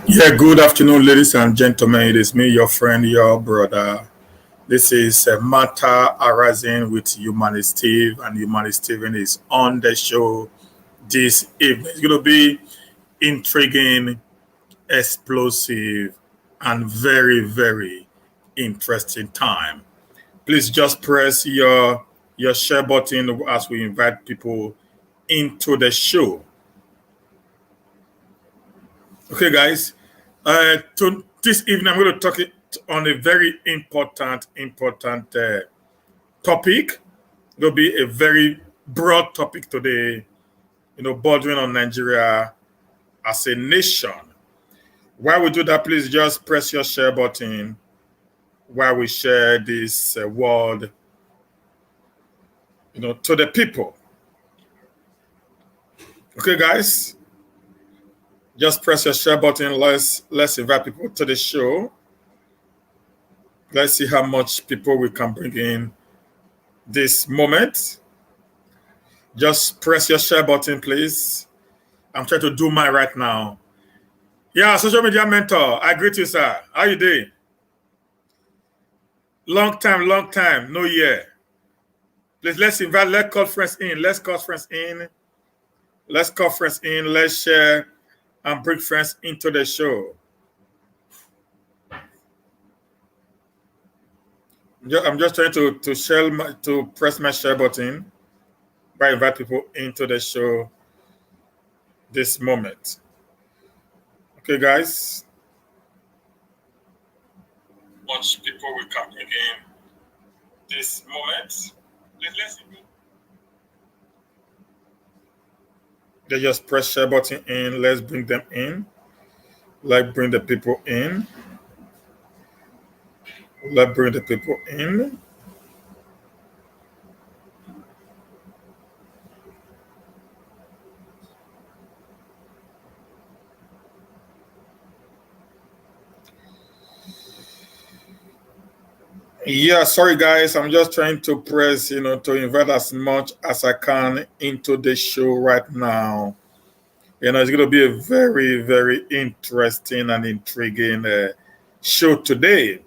Yeah, good afternoon, ladies and gentlemen. It is me, your friend, your brother. This is Matter Arising with Humanist Steve, and Humanist Steven is on the show this evening. It's going to be intriguing, explosive, and very, very interesting time. Please just press your share button as we invite people into the show. Okay, guys. To this evening, I'm going to talk it on a very important topic. It will be a very broad topic today. Bordering on Nigeria as a nation. While we do that, please just press your share button while we share this word, to the people. Okay, guys. Just press your share button. Let's invite people to the show. Let's see how much people we can bring in this moment. Just press your share button, please. I'm trying to do mine right now. Yeah, social media mentor. I greet you, sir. How you doing? Long time, no year. Please let's call friends in. Let's call friends in. Let's share and bring friends into the show. I'm just trying to press my share button by invite people into the show this moment. Okay, guys. Much people will come again this moment. Let's they just press share button in. Let's bring them in. Let's bring the people in. Let's bring the people in. Yeah, sorry guys. I'm just trying to press, to invite as much as I can into the show right now. It's going to be a very, very interesting and intriguing show today.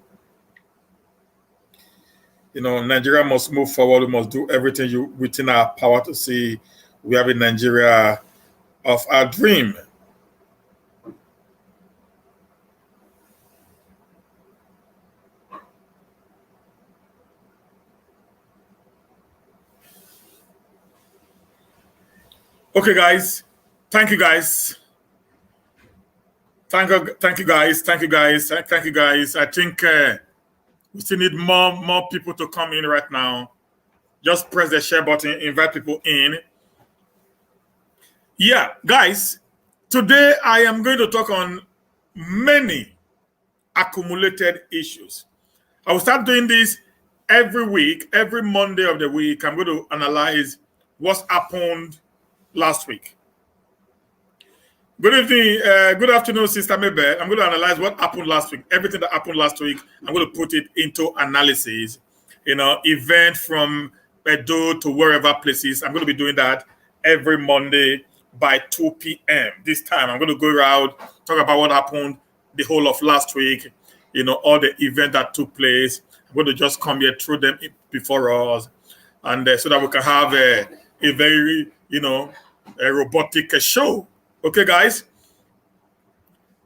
Nigeria must move forward. We must do everything within our power to see we have a Nigeria of our dream. Okay, guys. Thank you, guys. Thank you, guys. Thank you, guys. Thank you, guys. I think we still need more people to come in right now. Just press the share button, invite people in. Yeah, guys. Today I am going to talk on many accumulated issues. I will start doing this every week, every Monday of the week. I'm going to analyze what's happened last week. Good evening, good afternoon, Sister Mabel. I'm going to analyze what happened last week. Everything that happened last week, I'm going to put it into analysis. Event from Edo to wherever places. I'm going to be doing that every Monday by 2 p.m. This time, I'm going to go around, talk about what happened the whole of last week, all the events that took place. I'm going to just come here, throw them before us, and so that we can have a very, a robotic show. Okay, guys.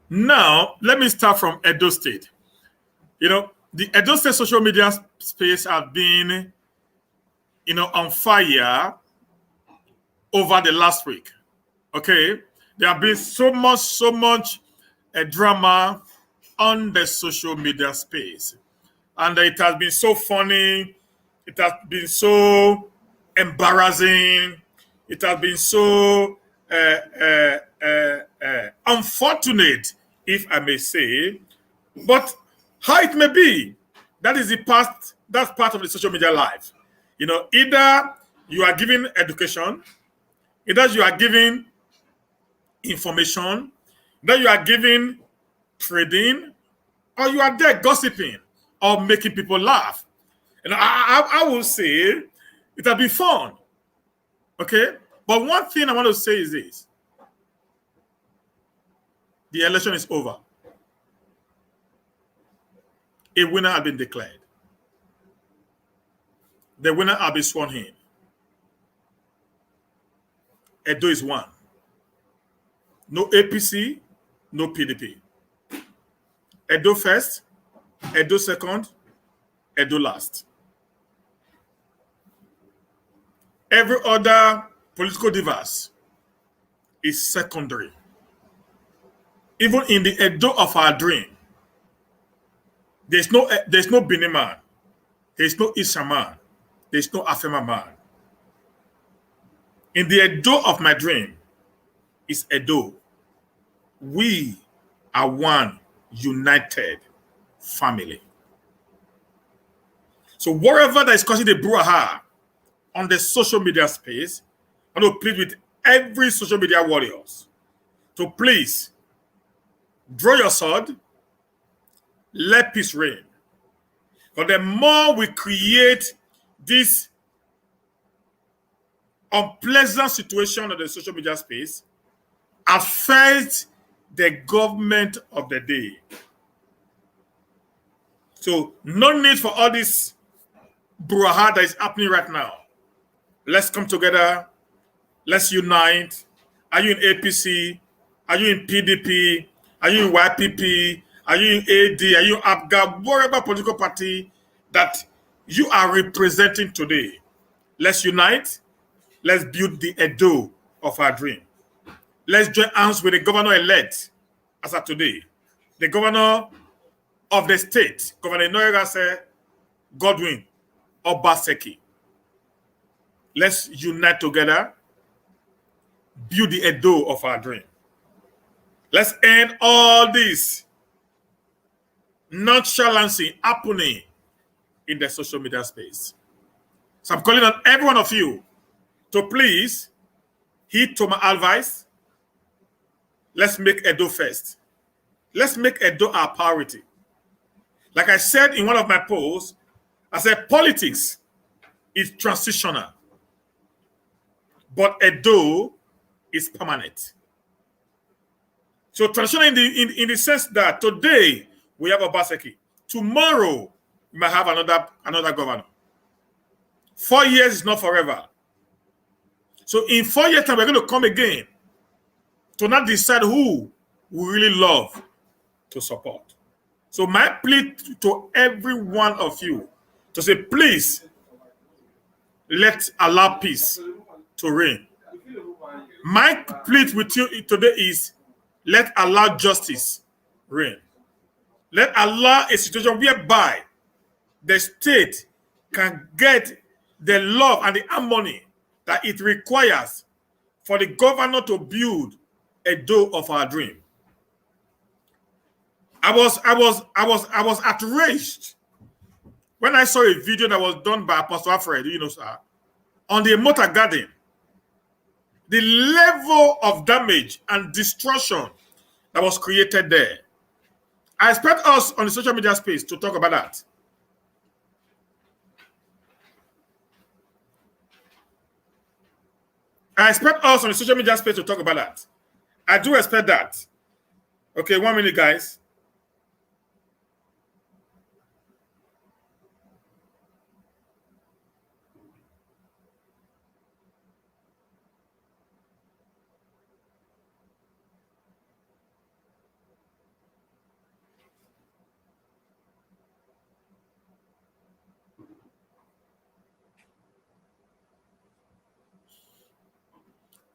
Now, let me start from Edo State. The Edo State social media space has been, on fire over the last week. Okay, there have been so much drama on the social media space, and it has been so funny. It has been so embarrassing. It has been so unfortunate, if I may say. But how it may be, that is the past. That's part of the social media life. Either you are giving education, either you are giving information, either you are giving trading, or you are there gossiping or making people laugh. I will say it has been fun. Okay? But one thing I want to say is this. The election is over. A winner has been declared. The winner has been sworn in. Edo is one. No APC, no PDP. Edo first, Edo second, Edo last. Every other political device is secondary. Even in the Edo of our dream, there's no Benin man, there's no Isha man, there's no Afema man. In the Edo of my dream is Edo. We are one united family. So wherever there is causing the brouhaha on the social media space, I want to plead with every social media warriors to please draw your sword, let peace reign. But the more we create this unpleasant situation on the social media space, affect the government of the day. So no need for all this brouhaha that is happening right now. Let's come together. Let's unite. Are you in APC? Are you in PDP? Are you in YPP? Are you in AD? Are you in APGA? Whatever political party that you are representing today, let's unite. Let's build the Edo of our dream. Let's join hands with the governor-elect as of today. The governor of the state, Governor Noyerase Godwin Obaseki. Let's unite together, build the Edo of our dream. Let's end all this nonchalancy happening in the social media space. So I'm calling on every one of you to please heed to my advice. Let's make Edo first. Let's make Edo our priority. Like I said in one of my posts, I said politics is transitional, but Edo is permanent. So transitional in the sense that today we have Obaseki. Tomorrow we might have another governor. 4 years is not forever. So in 4 years' time, we're going to come again to not decide who we really love to support. So my plea to every one of you to say, please, let's allow peace to reign. My plea with you today is, let allow justice reign. Let allow a situation whereby the state can get the love and the harmony that it requires for the governor to build a Edo of our dream. I was outraged when I saw a video that was done by Apostle Alfred, sir, on the motor garden. The level of damage and destruction that was created there. I expect us on the social media space to talk about that. I expect us on the social media space to talk about that. I do expect that. Okay, 1 minute, guys.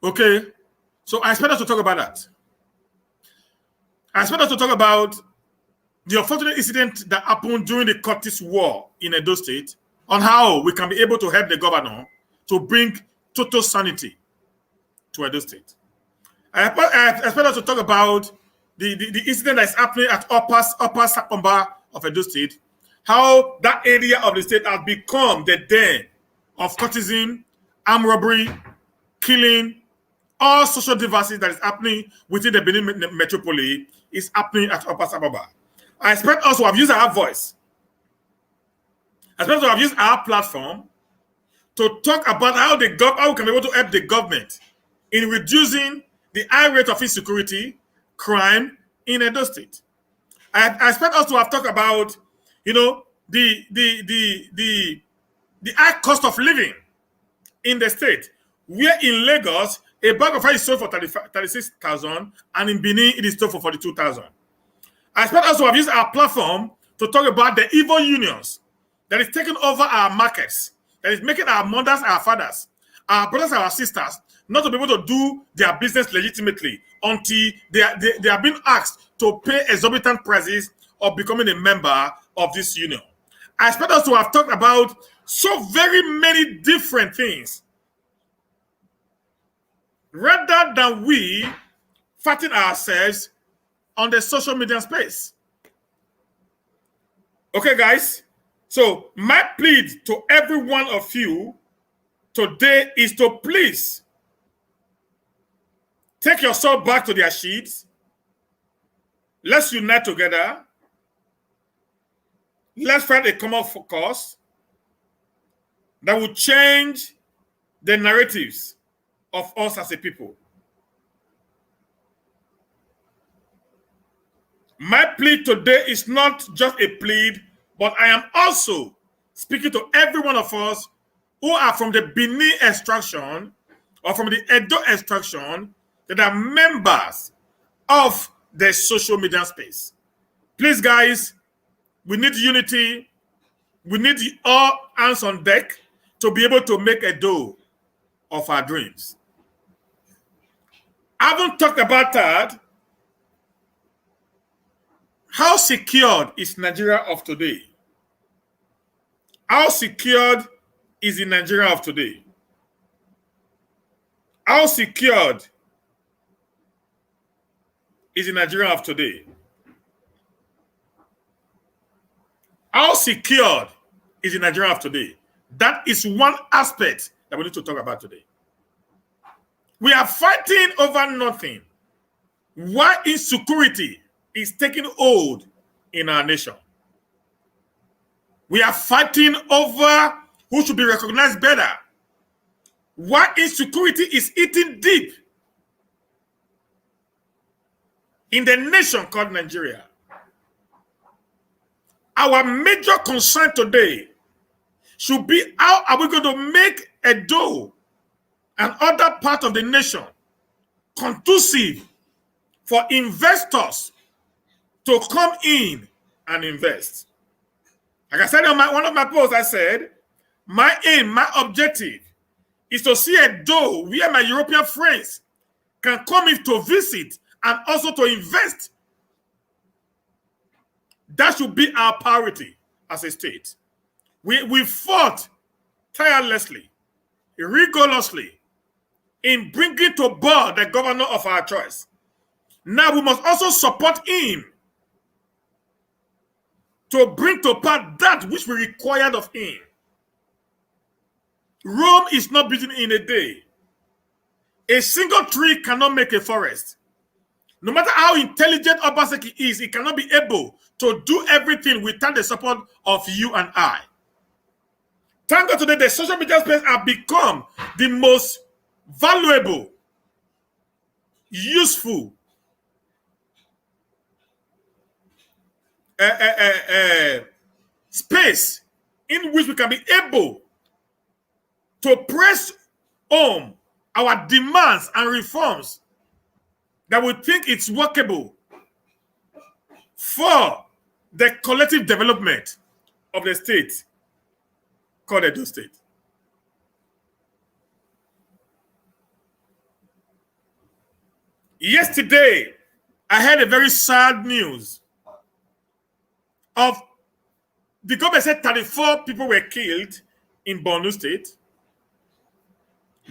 Okay, so I expect us to talk about that. I expect us to talk about the unfortunate incident that happened during the Curtis War in Edo State, on how we can be able to help the governor to bring total sanity to Edo State. I expect us to talk about the incident that is happening at Upper Sakomba of Edo State, how that area of the state has become the den of courtesan, armed robbery, killing, all social devices that is happening within the Benin metropole is happening at Upper Sakomba. I expect us to have used our voice. I expect us to have used our platform to talk about how we can be able to help the government in reducing the high rate of insecurity, crime, in Edo State. I expect us to have talked about, you know, the high cost of living in the state, where in Lagos a bag of rice is sold for 36,000, and in Benin it is sold for 42,000. I expect us to have used our platform to talk about the evil unions that is taking over our markets, that is making our mothers, our fathers, our brothers, our sisters not to be able to do their business legitimately until they are being asked to pay exorbitant prices of becoming a member of this union. I expect us to have talked about so very many different things rather than we fighting ourselves on the social media space. Okay, guys? So my plea to every one of you today is to please take yourself back to their sheets. Let's unite together. Let's find a common cause that will change the narratives of us as a people. My plea today is not just a plea, but I am also speaking to every one of us who are from the Benin extraction or from the Edo extraction that are members of the social media space. Please, guys, we need unity. We need all hands on deck to be able to make a dough of our dreams. I haven't talked about that. How secured is Nigeria of today? How secured is the Nigeria of today? How secured is the Nigeria of today? How secured is the Nigeria of today? That is one aspect that we need to talk about today. We are fighting over nothing. Why insecurity is taking hold in our nation? We are fighting over who should be recognized better. Why insecurity is eating deep in the nation called Nigeria. Our major concern today should be how are we going to make Edo and other part of the nation conducive for investors to come in and invest. Like I said on one of my posts, I said, my aim, my objective is to see Edo where my European friends can come in to visit and also to invest. That should be our priority as a state. We fought tirelessly, rigorously in bringing to board the governor of our choice. Now we must also support him to bring to pass that which we required of him. Rome is not built in a day. A single tree cannot make a forest. No matter how intelligent Obaseki is, he cannot be able to do everything without the support of you and I. Thank God today the social media space have become the most valuable, useful, space in which we can be able to press home our demands and reforms that we think it's workable for the collective development of the state called Edo State. Yesterday, I heard a very sad news of the government said 34 people were killed in Borno State,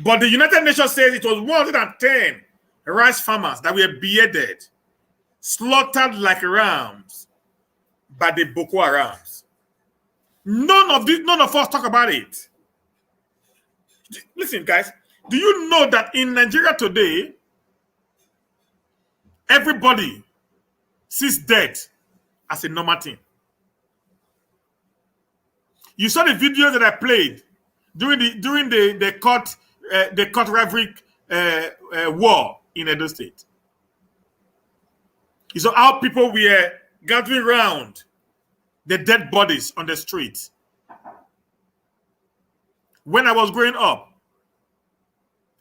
but the United Nations says it was 110 rice farmers that were beheaded, slaughtered like rams by the Boko Harams. None of us talk about it. Listen, guys, do you know that in Nigeria today, everybody sees death as a normal thing? You saw the videos that I played during the court rivalry war in Edo State. You saw how people were gathering around the dead bodies on the streets. When I was growing up,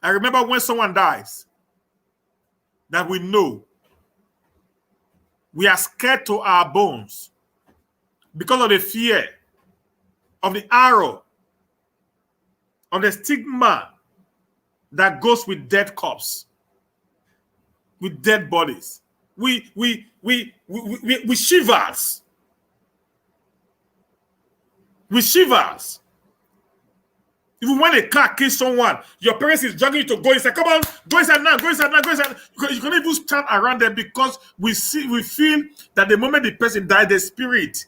I remember when someone dies that we know, we are scared to our bones because of the fear of the arrow, of the stigma that goes with dead corpse, with dead bodies. We shivers. We shivers. Even when a car kills someone, your parents is dragging you to go inside. Come on, go inside now, go inside now, go inside. You can't even stand around there because we feel that the moment the person died, the spirit,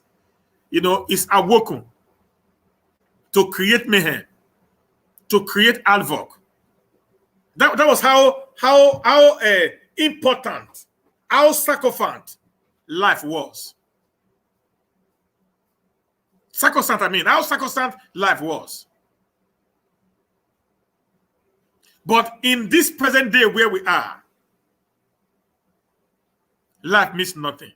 is awoken to create mayhem, to create havoc. That was how important, how sacrosanct life was. Sacrosanct, how sacrosanct life was. But in this present day where we are, life means nothing.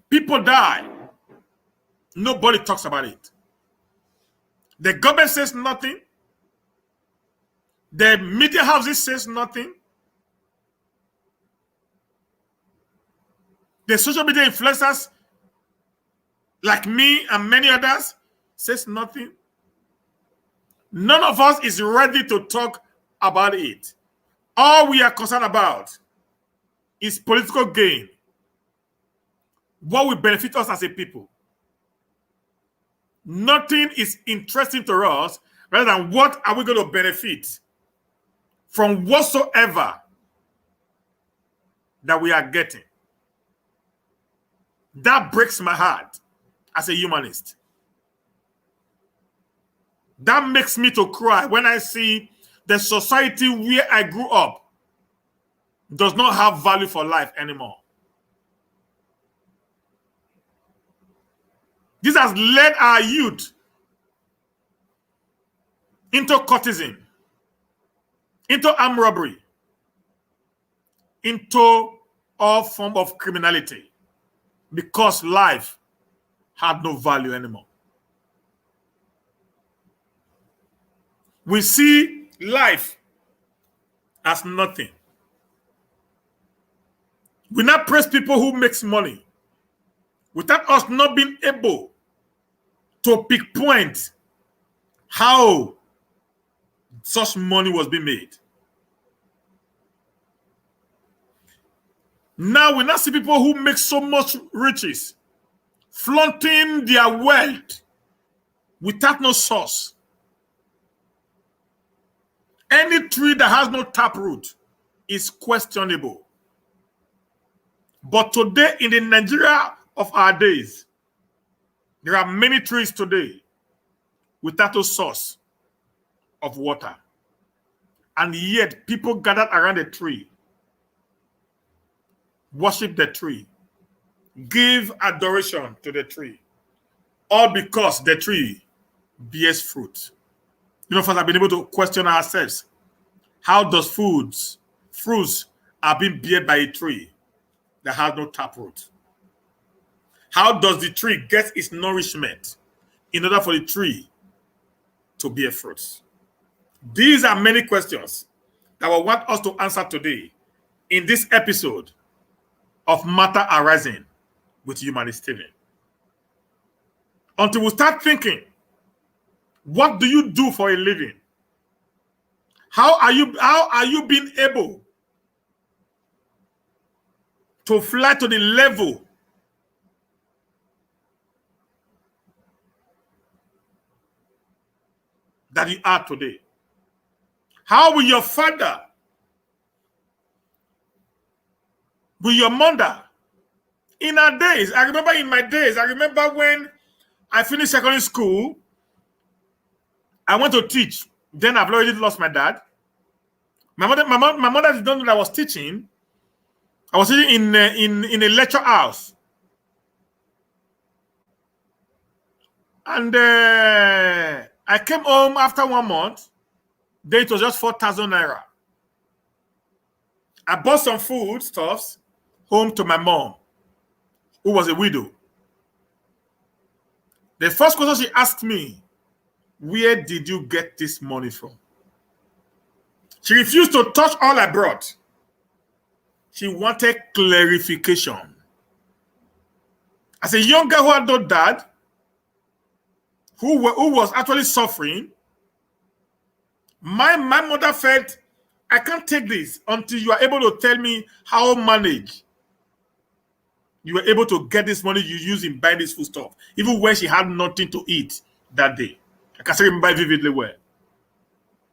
People die. Nobody talks about it. The government says nothing. The media houses says nothing. The social media influencers like me and many others says nothing. None of us is ready to talk about it. All we are concerned about is political gain. What will benefit us as a people. Nothing is interesting to us rather than what are we going to benefit from whatsoever that we are getting. That breaks my heart as a humanist. That makes me to cry when I see the society where I grew up does not have value for life anymore. This has led our youth into courtesan, into armed robbery, into all form of criminality, because life had no value anymore. We see life as nothing. We now praise people who makes money without us not being able to pinpoint how such money was being made. Now we now see people who make so much riches, flaunting their wealth without no source. Any tree that has no taproot is questionable. But today, in the Nigeria of our days, there are many trees today without a source of water. And yet, people gathered around the tree, worship the tree, give adoration to the tree, all because the tree bears fruit. First I've been able to question ourselves. How does fruits are being bared by a tree that has no taproot? How does the tree get its nourishment in order for the tree to bear fruits? These are many questions that I want us to answer today in this episode of Matter Arising with Humanist TV. Until we start thinking, what do you do for a living? How are you being able to fly to the level that you are today? How will your father, will your mother, in our days, I remember when I finished secondary school, I went to teach. Then I've already lost my dad. My mother did not know that I was teaching. I was teaching in a lecture house. And I came home after 1 month. Then it was just 4,000 naira. I bought some food stuffs home to my mom, who was a widow. The first question she asked me, where did you get this money from? She refused to touch all I brought. She wanted clarification. As a young girl who had no dad, who was actually suffering, my mother felt, I can't take this until you are able to tell me how manage. You were able to get this money you use in buying this food stuff, even when she had nothing to eat that day. I can still remember vividly well.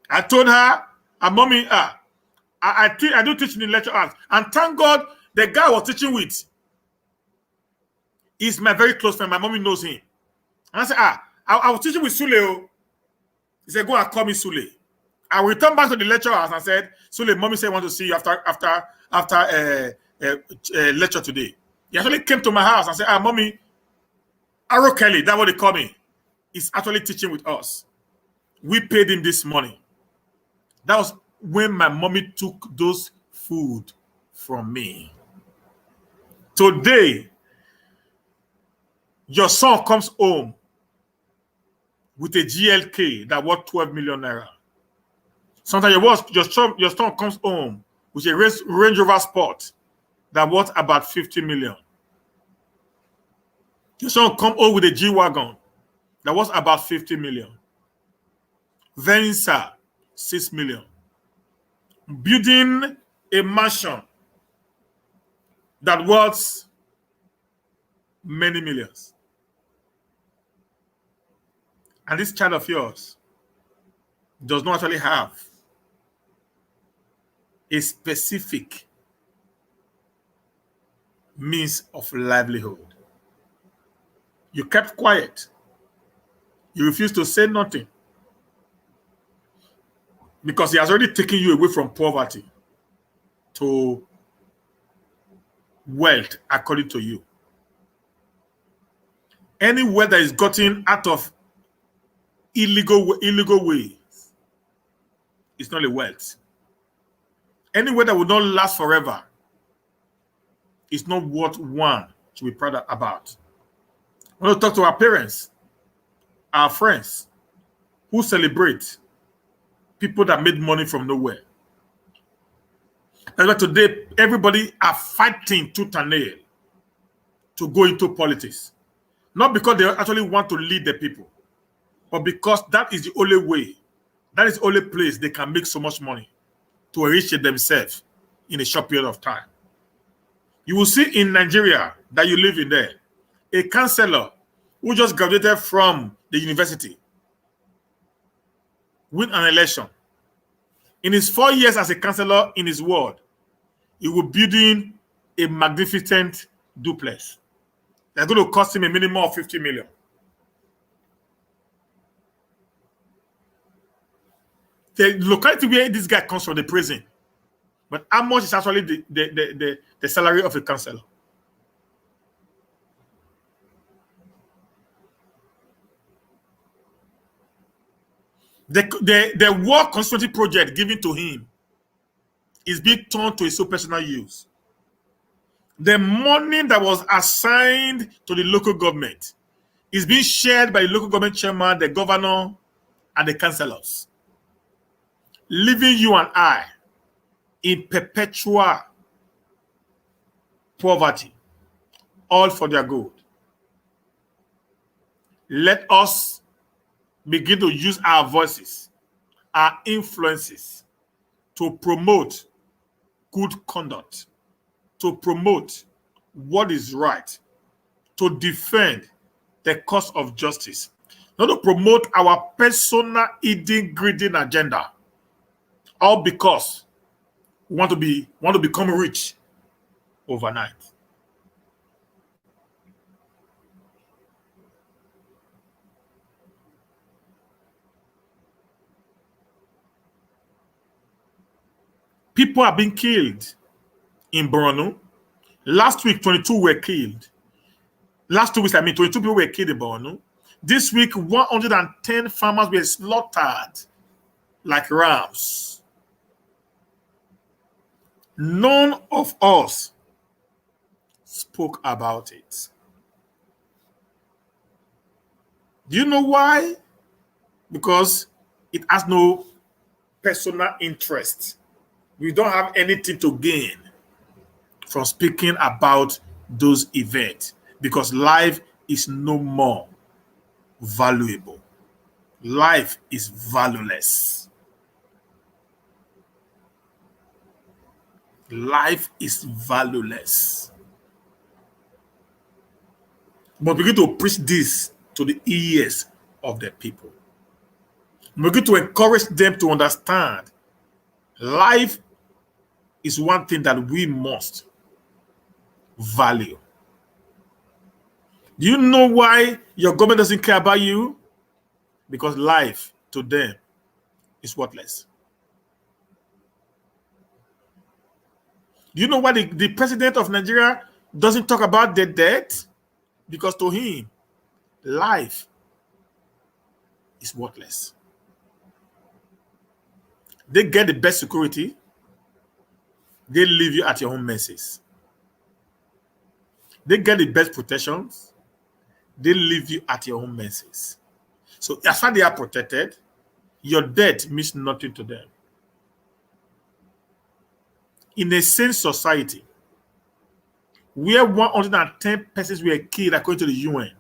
I told her, mommy, I do teach in the lecture house. And thank God, the guy I was teaching with is my very close friend. My mommy knows him. And I said, I was teaching with Sule. He said, go and call me Sule. I returned back to the lecture house and said, Sule, mommy said I want to see you after lecture today. He actually came to my house and said, mommy, Aro Kelly, that's what they call me, is actually teaching with us. We paid him this money. That was when my mommy took those food from me. Today, your son comes home with a GLK that worth 12 million naira. Sometimes your son comes home with a Range Rover Sport that worth about 50 million. Your son come home with a G-Wagon that was about 50 million. Venza, 6 million. Building a mansion that worth many millions. And this child of yours does not actually have a specific means of livelihood. You kept quiet. You refused to say nothing because he has already taken you away from poverty to wealth, according to you. Any wealth that is gotten out of illegal ways is not a wealth. Any wealth that will not last forever is not what one should be proud about. I want to talk to our parents, our friends, who celebrate people that made money from nowhere. That's why today everybody are fighting tooth and nail to go into politics. Not because they actually want to lead the people, but because that is the only way, that is the only place they can make so much money to enrich themselves in a short period of time. You will see in Nigeria that you live in there, a counselor who just graduated from the university win an election. In his 4 years as a counselor in his ward, he will building a magnificent duplex. That's going to cost him a minimum of 50 million. The locality where this guy comes from, the prison, but how much is actually the salary of a counselor? The work constituency project given to him is being turned to his own personal use. The money that was assigned to the local government is being shared by the local government chairman, the governor, and the councillors, leaving you and I in perpetual poverty, all for their good. Let us begin to use our voices, our influences, to promote good conduct, to promote what is right, to defend the cause of justice, not to promote our personal eating, greedy agenda, all because we want to become rich overnight. People are being killed in Borno. Last week, 22 were killed. Last 2 weeks, 22 people were killed in Borno. This week, 110 farmers were slaughtered like rams. None of us spoke about it. Do you know why? Because it has no personal interest. We don't have anything to gain from speaking about those events because life is no more valuable. Life is valueless. Life is valueless. But begin to preach this to the ears of the people. Begin to encourage them to understand life is one thing that we must value. Do you know why your government doesn't care about you? Because life to them is worthless. Do you know why the president of Nigeria doesn't talk about the debt? Because to him, life is worthless. They get the best security. They leave you at your own mercies. They get the best protections. They leave you at your own mercies. So as far as they are protected, your debt means nothing to them. In a sane society, where 110 persons were killed according to the UN,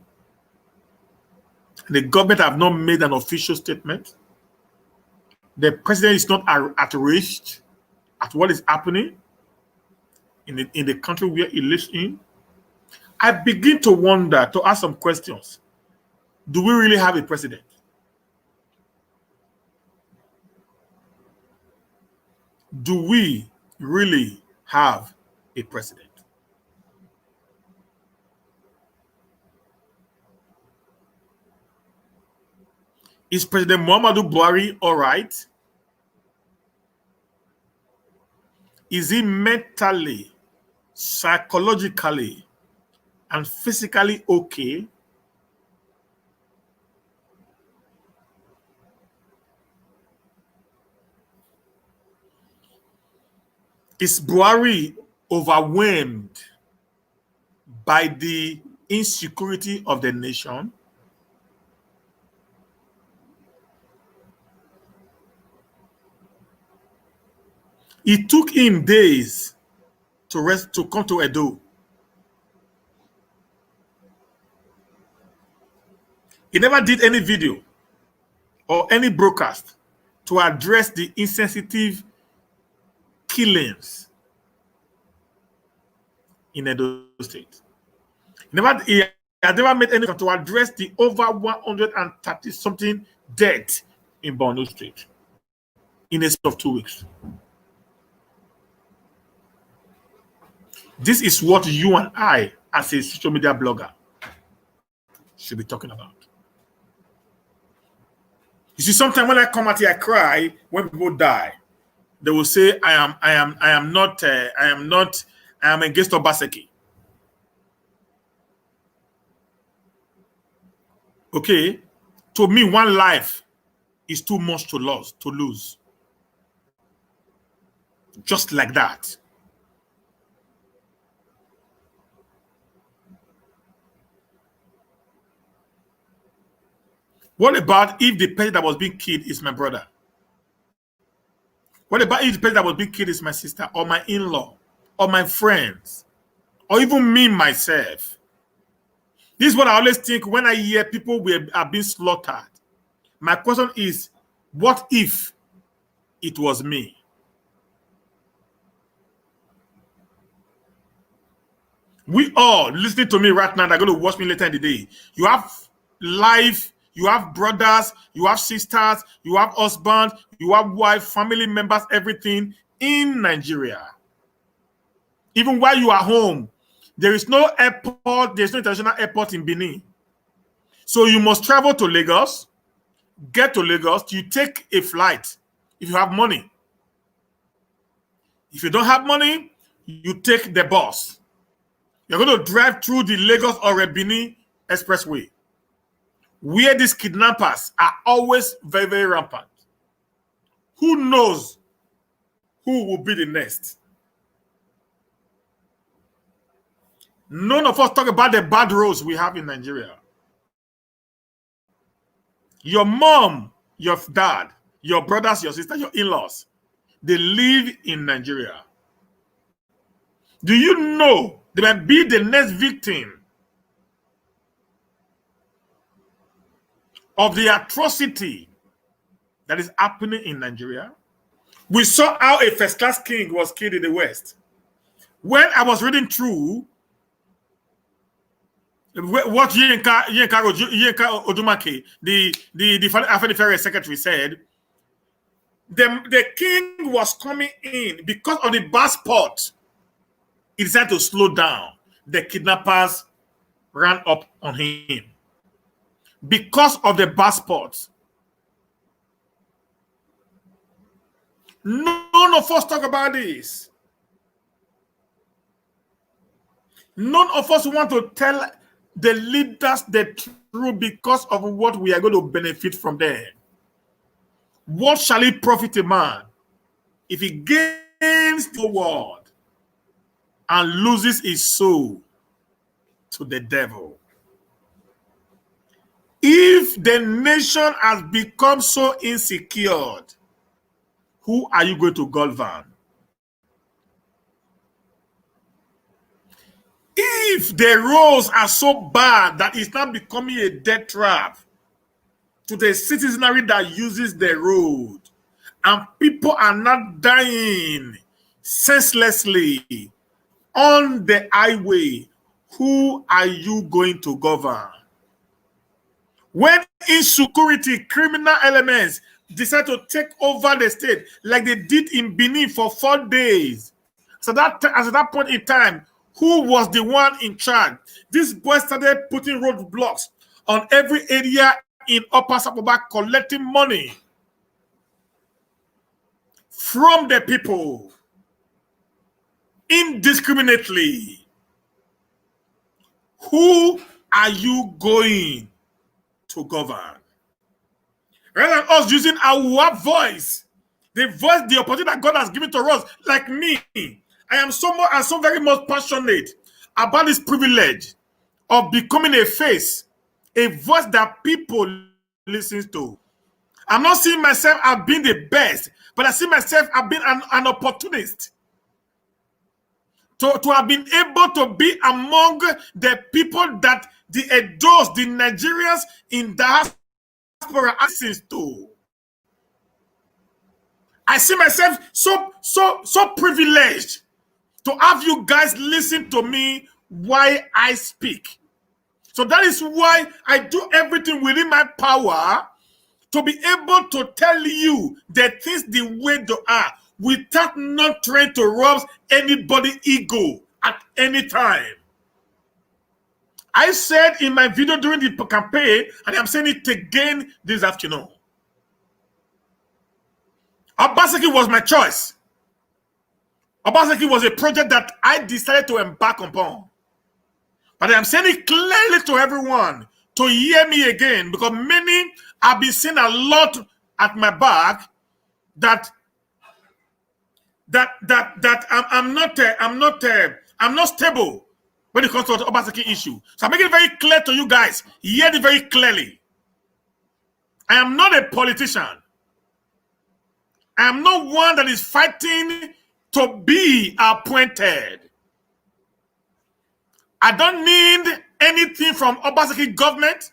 the government have not made an official statement, the president is not outraged at what is happening in the country where he lives in, I begin to wonder, to ask some questions. Do we really have a president? Do we really have a president? Is President Muhammadu Buhari all right? Is he mentally, psychologically, and physically okay? Is Buhari overwhelmed by the insecurity of the nation? It took him days to come to Edo. He never did any video or any broadcast to address the insensitive killings in Edo State. He had never made any to address the over 130 something deaths in Borno State in a space of 2 weeks. This is what you and I, as a social media blogger, should be talking about. You see, sometimes when I come out here, I cry when people die. They will say, I am against Obaseki. Okay, to me, one life is too much to lose. Just like that. What about if the person that was being killed is my brother? What about if the person that was being killed is my sister or my in-law or my friends or even me, myself? This is what I always think when I hear people are being slaughtered. My question is, what if it was me? We all listening to me right now, they're going to watch me later in the day. You have life, you have brothers, you have sisters, you have husband, you have wife, family members, everything in Nigeria. Even while you are home, there is no airport, there's no international airport in Benin. So you must travel to Lagos, get to Lagos, you take a flight if you have money. If you don't have money, you take the bus. You're going to drive through the Lagos or Benin expressway, where these kidnappers are always very, very rampant. Who knows who will be the next? None of us talk about the bad roads we have in Nigeria. Your mom, your dad, your brothers, your sisters, your in-laws, they live in Nigeria. Do you know they might be the next victim of the atrocity that is happening in Nigeria? We saw how a first-class king was killed in the West. When I was reading through what Yinka Odumake, the Afenifere secretary, said, the king was coming in because of the passport. He decided to slow down. The kidnappers ran up on him because of the passport. None of us talk about this. None of us want to tell the leaders the truth because of what we are going to benefit from them. What shall it profit a man if he gains the world and loses his soul to the devil? If the nation has become so insecure, who are you going to govern? If the roads are so bad that it's not becoming a death trap to the citizenry that uses the road, and people are not dying senselessly on the highway, who are you going to govern? When insecurity, criminal elements decide to take over the state, like they did in Benin for 4 days, so that at that point in time, who was the one in charge? These boys started putting roadblocks on every area in Upper Sapoba, collecting money from the people indiscriminately. Who are you going to govern? Rather than us using our voice, the opportunity that God has given to us, like me, I'm so very much passionate about this privilege of becoming a face, a voice that people listen to. I'm not seeing myself as being the best, but I see myself as being an opportunist. To have been able to be among the people that the Edos, the Nigerians in diaspora listens to. I see myself so privileged to have you guys listen to me while I speak. So that is why I do everything within my power to be able to tell you the things the way they are without not trying to rob anybody's ego at any time. I said in my video during the campaign, and I'm saying it again this afternoon, Obaseki was my choice. Obaseki was a project that I decided to embark upon. But I'm saying it clearly to everyone to hear me again, because many have been saying a lot at my back that I'm not stable when it comes to the Obaseki issue. So I'm making it very clear to you guys. Hear it very clearly. I am not a politician. I am not one that is fighting to be appointed. I don't need anything from Obaseki government.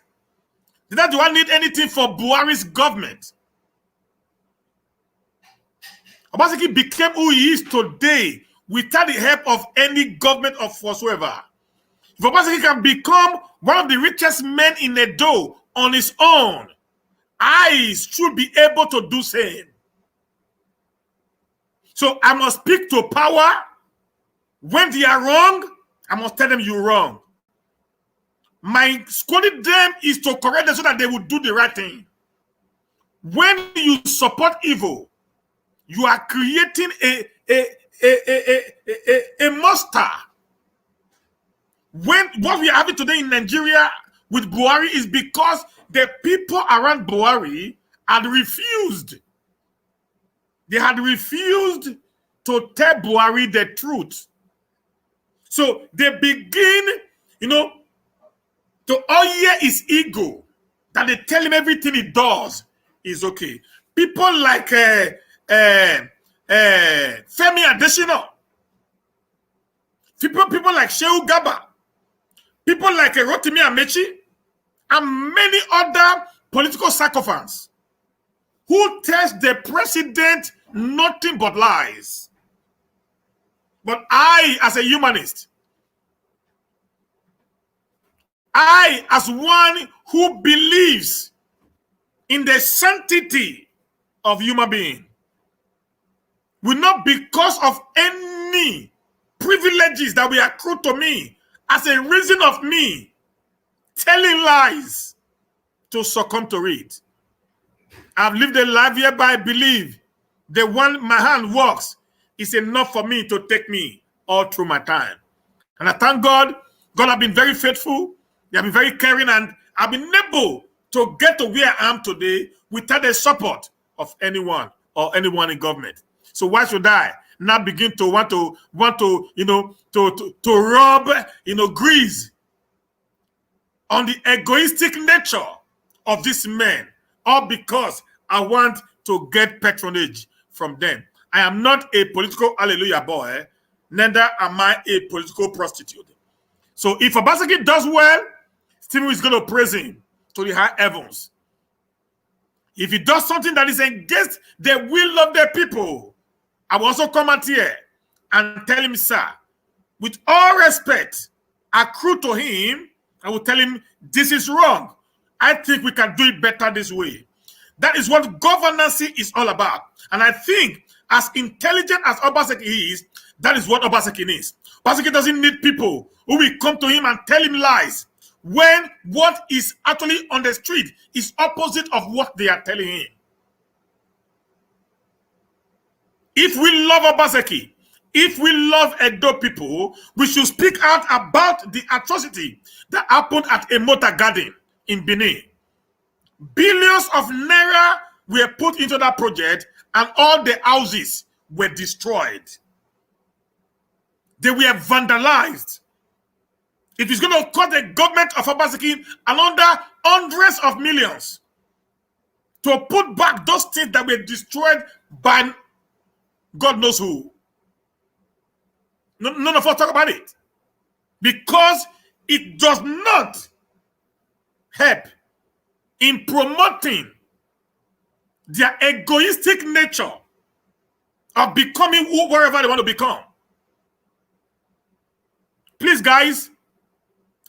Neither do I need anything for Buhari's government. Obaseki became who he is today without the help of any government of whatsoever. If Obaseki can become one of the richest men in Edo on his own, I should be able to do same. So I must speak to power. When they are wrong, I must tell them you're wrong. My scolding them is to correct them so that they will do the right thing. When you support evil, you are creating a monster. When what we are having today in Nigeria with Buhari is because the people around Buhari had refused. They had refused to tell Buhari the truth. So they begin, to oil his ego, that they tell him everything he does is okay. People like Femi Adesina, people like Shehu Gaba, people like Rotimi Amechi, and many other political sycophants who tells the president nothing but lies. But I, as a humanist, I, as one who believes in the sanctity of human being, will not, because of any privileges that will accrue to me as a reason of me telling lies, to succumb to it. I've lived a life whereby I believe the one my hand works is enough for me to take me all through my time. And I thank God. God has been very faithful. He has been very caring, and I've been able to get to where I am today without the support of anyone or anyone in government. So why should I now begin to want to rub grease on the egoistic nature of these men, all because I want to get patronage from them? I am not a political hallelujah boy, neither am I a political prostitute. So if Obaseki does well, Stephen is going to praise him to the high heavens. If he does something that is against the will of the people, I will also come out here and tell him, sir, with all respect accrued to him, I will tell him, this is wrong. I think we can do it better this way. That is what governance is all about. And I think as intelligent as Obaseki is, that is what Obaseki is. Obaseki doesn't need people who will come to him and tell him lies, when what is actually on the street is opposite of what they are telling him. If we love Obaseki, if we love Edo people, we should speak out about the atrocity that happened at a motor garden in Benin. Billions of naira were put into that project, and all the houses were destroyed. They were vandalized. It is going to cost the government of Obaseki another hundreds of millions to put back those things that were destroyed by God knows who. None of us talk about it, because it does not help in promoting their egoistic nature of becoming wherever they want to become. Please, guys,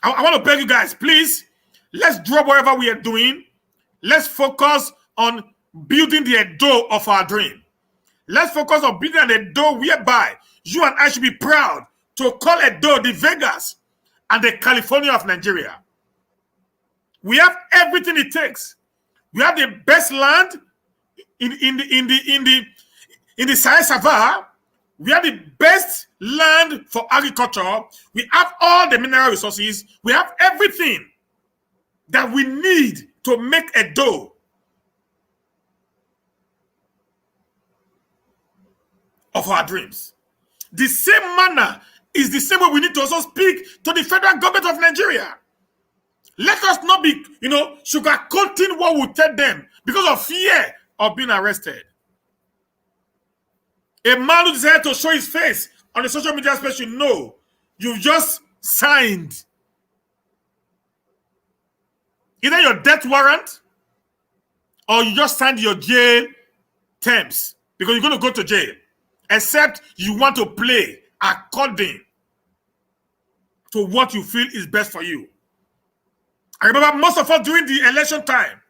I want to beg you guys, please, let's drop whatever we are doing. Let's focus on building the Edo of our dream. Let's focus on building an Edo whereby you and I should be proud to call Edo the Vegas and the California of Nigeria. We have everything it takes. We have the best land in the Sahel Savannah. We have the best land for agriculture. We have all the mineral resources. We have everything that we need to make Edo of our dreams. The same manner is the same way we need to also speak to the federal government of Nigeria. Let us not be, sugarcoating what we tell them because of fear of being arrested. A man who decided to show his face on the social media space should know you've just signed either your death warrant or you just signed your jail terms, because you're going to go to jail, except you want to play according to what you feel is best for you. I remember most of us during the election time,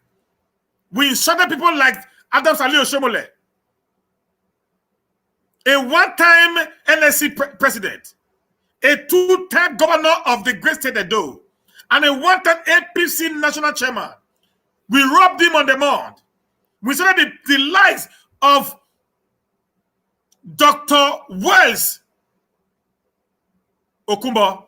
we insulted people like Adams Ali Oshomole, a one-time NSC president, a two-time governor of the great state Edo, and a one-time APC national chairman. We robbed him on the mud. We saw the likes of Dr. Wells Okumba,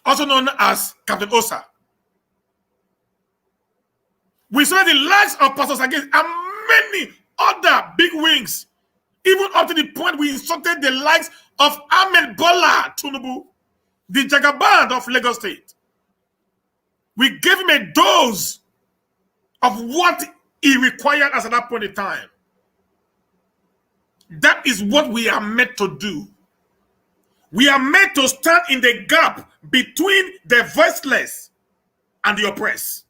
also known as Captain Osa. We saw the likes of Pastor Against and many other big wings, even up to the point we insulted the likes of Ahmed Bola Tinubu, the Jagaband of Lagos State. We gave him a dose of what he required us at that point in time. That is what we are meant to do. We are meant to stand in the gap between the voiceless and the oppressed.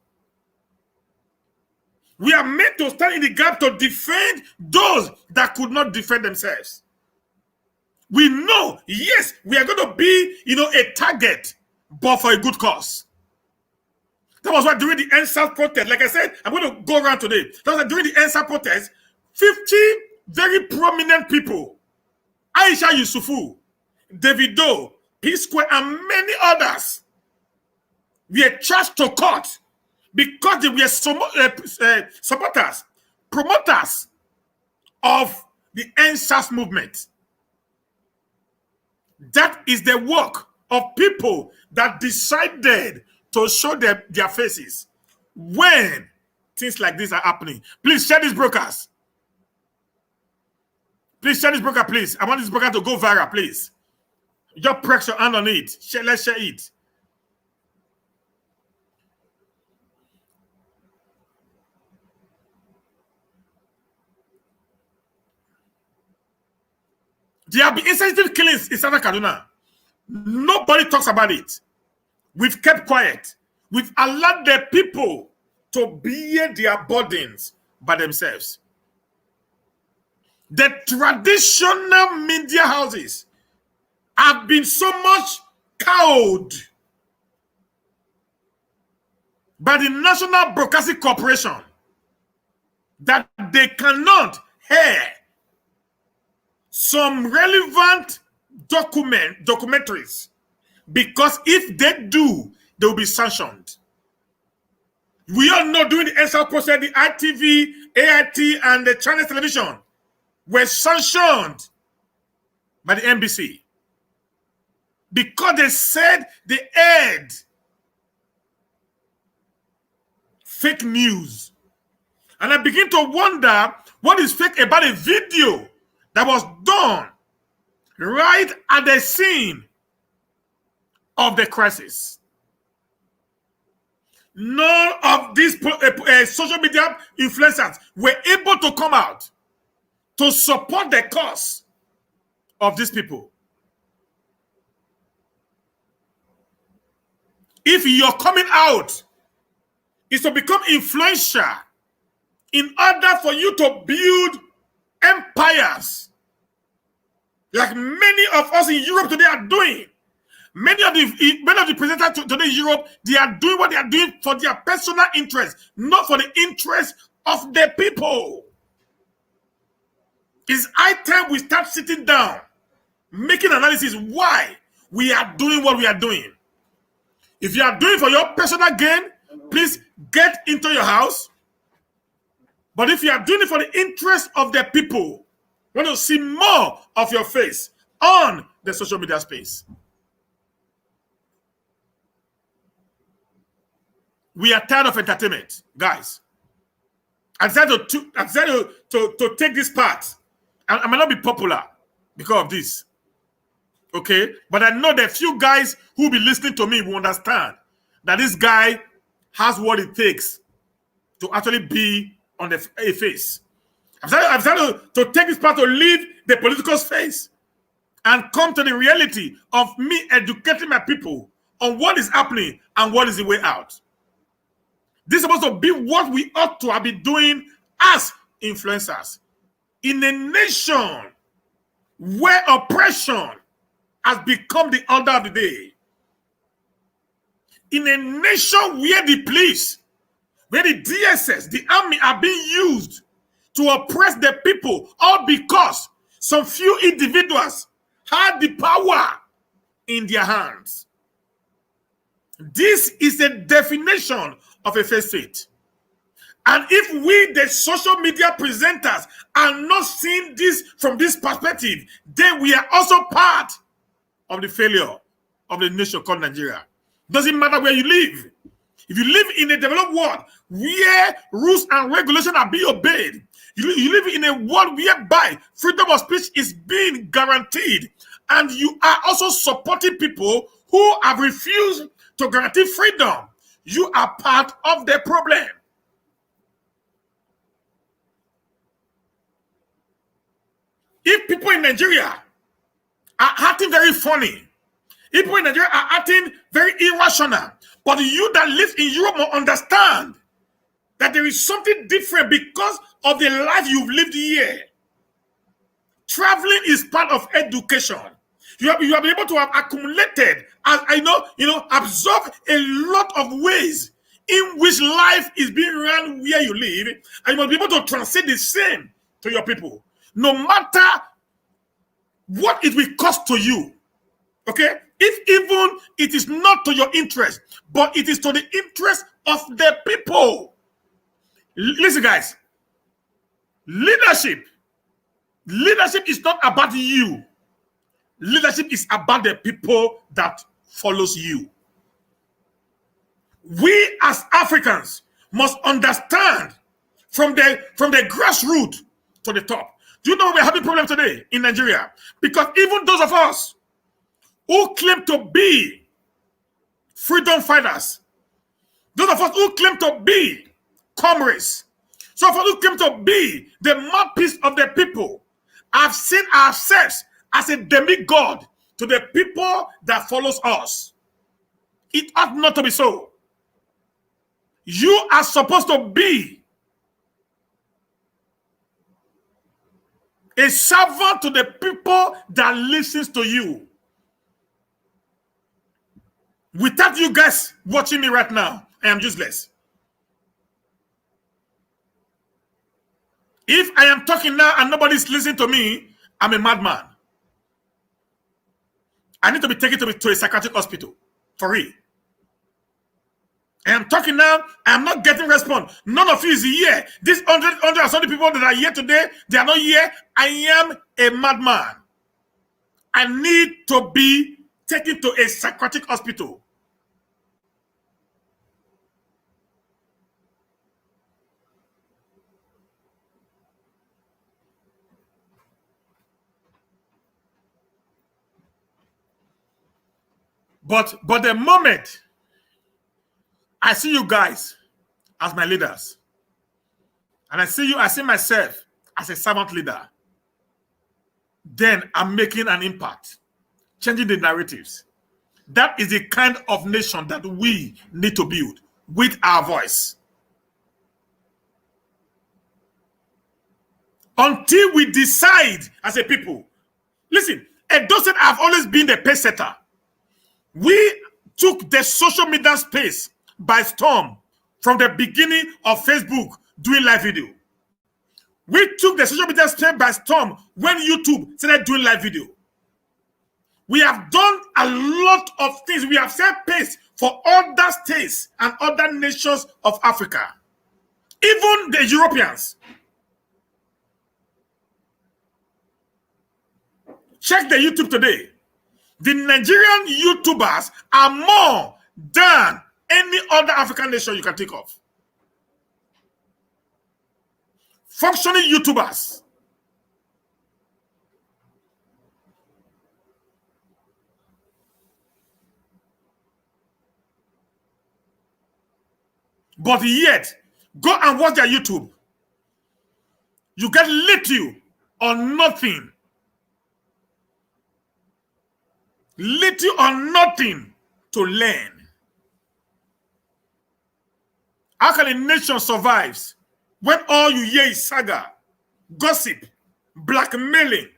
We are meant to stand in the gap to defend those that could not defend themselves. We know, yes, we are going to be, a target, but for a good cause. That was why during the NSAS protest, like I said, I'm going to go around today. That was why during the NSAS protest, 50 very prominent people, Aisha Yusufu, Davido, P-Square, and many others, were charged to court because they were supporters, promoters of the NSAS movement. That is the work of people that decided to show their faces when things like this are happening. Please share this broadcast. Please share this broadcast, please. I want this broadcast to go viral, please. Just press your hand on it. Let's share it. There have been insensitive killings in Southern Kaduna. Nobody talks about it. We've kept quiet. We've allowed the people to bear their burdens by themselves. The traditional media houses have been so much cowed by the National Broadcasting Corporation that they cannot air some relevant documentaries, because if they do, they will be sanctioned. We all know during the NSAS process, the ITV, AIT, and the Chinese television were sanctioned by the NBC because they said they aired fake news. And I begin to wonder what is fake about a video that was done right at the scene of the crisis. None of these social media influencers were able to come out to support the cause of these people. If your coming out is to become influential in order for you to build empires, like many of us in Europe today are doing, many of the presenters today in Europe, they are doing what they are doing for their personal interest, not for the interest of the people. It's high time we start sitting down, making analysis why we are doing what we are doing. If you are doing for your personal gain, please get into your house. But if you are doing it for the interest of the people, we want to see more of your face on the social media space. We are tired of entertainment, guys. I decided to take this part. I might not be popular because of this. Okay? But I know that few guys who will be listening to me will understand that this guy has what it takes to actually be on a face. I've decided to take this part to leave the political space and come to the reality of me educating my people on what is happening and what is the way out. This is supposed to be what we ought to have been doing as influencers. In a nation where oppression has become the order of the day. In a nation where the police, where the DSS, the army are being used to oppress the people, all because some few individuals had the power in their hands. This is the definition of a failed state. And if we, the social media presenters, are not seeing this from this perspective, then we are also part of the failure of the nation called Nigeria. Doesn't matter where you live. If you live in a developed world where rules and regulations are being obeyed, you live in a world whereby freedom of speech is being guaranteed, and you are also supporting people who have refused to guarantee freedom, you are part of the problem. If people in Nigeria are acting very funny, if people in Nigeria are acting very irrational, but you that live in Europe will understand that there is something different because of the life you've lived here. Traveling is part of education. You have been able to have accumulated, as I know, absorb a lot of ways in which life is being run where you live, and you must be able to translate the same to your people, no matter what it will cost to you. Okay? If even it is not to your interest, but it is to the interest of the people. Listen, guys. Leadership is not about you. Leadership is about the people that follows you. We as Africans must understand from the grassroots to the top. Do you know we're having a problem today in Nigeria? Because even those of us who claim to be freedom fighters, those of us who claim to be comrades, some of us who claim to be the mouthpiece of the people, have seen ourselves as a demigod to the people that follows us. It ought not to be so. You are supposed to be a servant to the people that listens to you. Without you guys watching me right now, I am useless. If I am talking now and nobody's listening to me, I'm a madman. I need to be taken to a psychiatric hospital. For real. I am talking now, I am not getting response. None of you is here. These 100 people that are here today, they are not here. I am a madman. I need to be taken to a psychiatric hospital. But the moment I see you guys as my leaders, and I see myself as a servant leader, then I'm making an impact, changing the narratives. That is the kind of nation that we need to build with our voice. Until we decide as a people. Listen, Edo State have always been the pace setter. We took the social media space by storm from the beginning of Facebook doing live video. We took the social media space by storm when YouTube started doing live video. We have done a lot of things. We have set pace for other states and other nations of Africa. Even the Europeans. Check the YouTube today. The Nigerian YouTubers are more than any other African nation you can think of. Functioning YouTubers. But yet, go and watch their YouTube. You get little or nothing. Little or nothing to learn. How can a nation survive when all you hear is saga, gossip, blackmailing,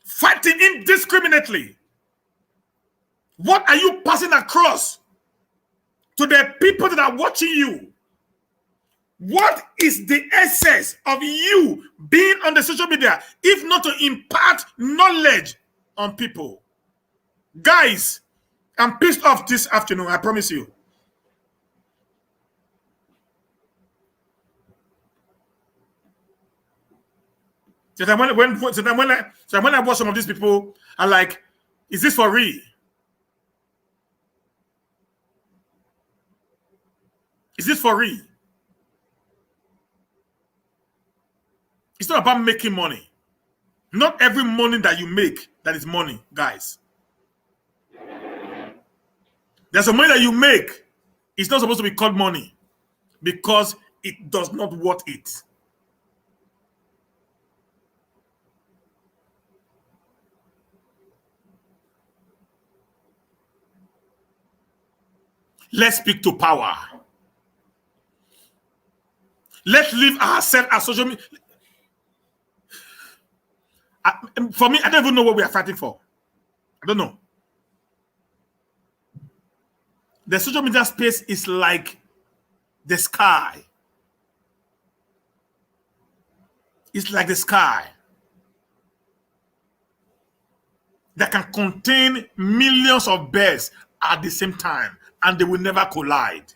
fighting indiscriminately? What are you passing across to the people that are watching you? What is the essence of you being on the social media if not to impart knowledge on people? Guys, I'm pissed off this afternoon, I promise you. So when I watch some of these people, I'm like, is this for real? Is it for real? It's not about making money. Not every money that you make that is money, guys. There's some money that you make. It's not supposed to be called money because it does not worth it. Let's speak to power. Let's leave ourselves as social media. For me, I don't even know what we are fighting for. I don't know. The social media space is like the sky. It's like the sky that can contain millions of birds at the same time, and they will never collide.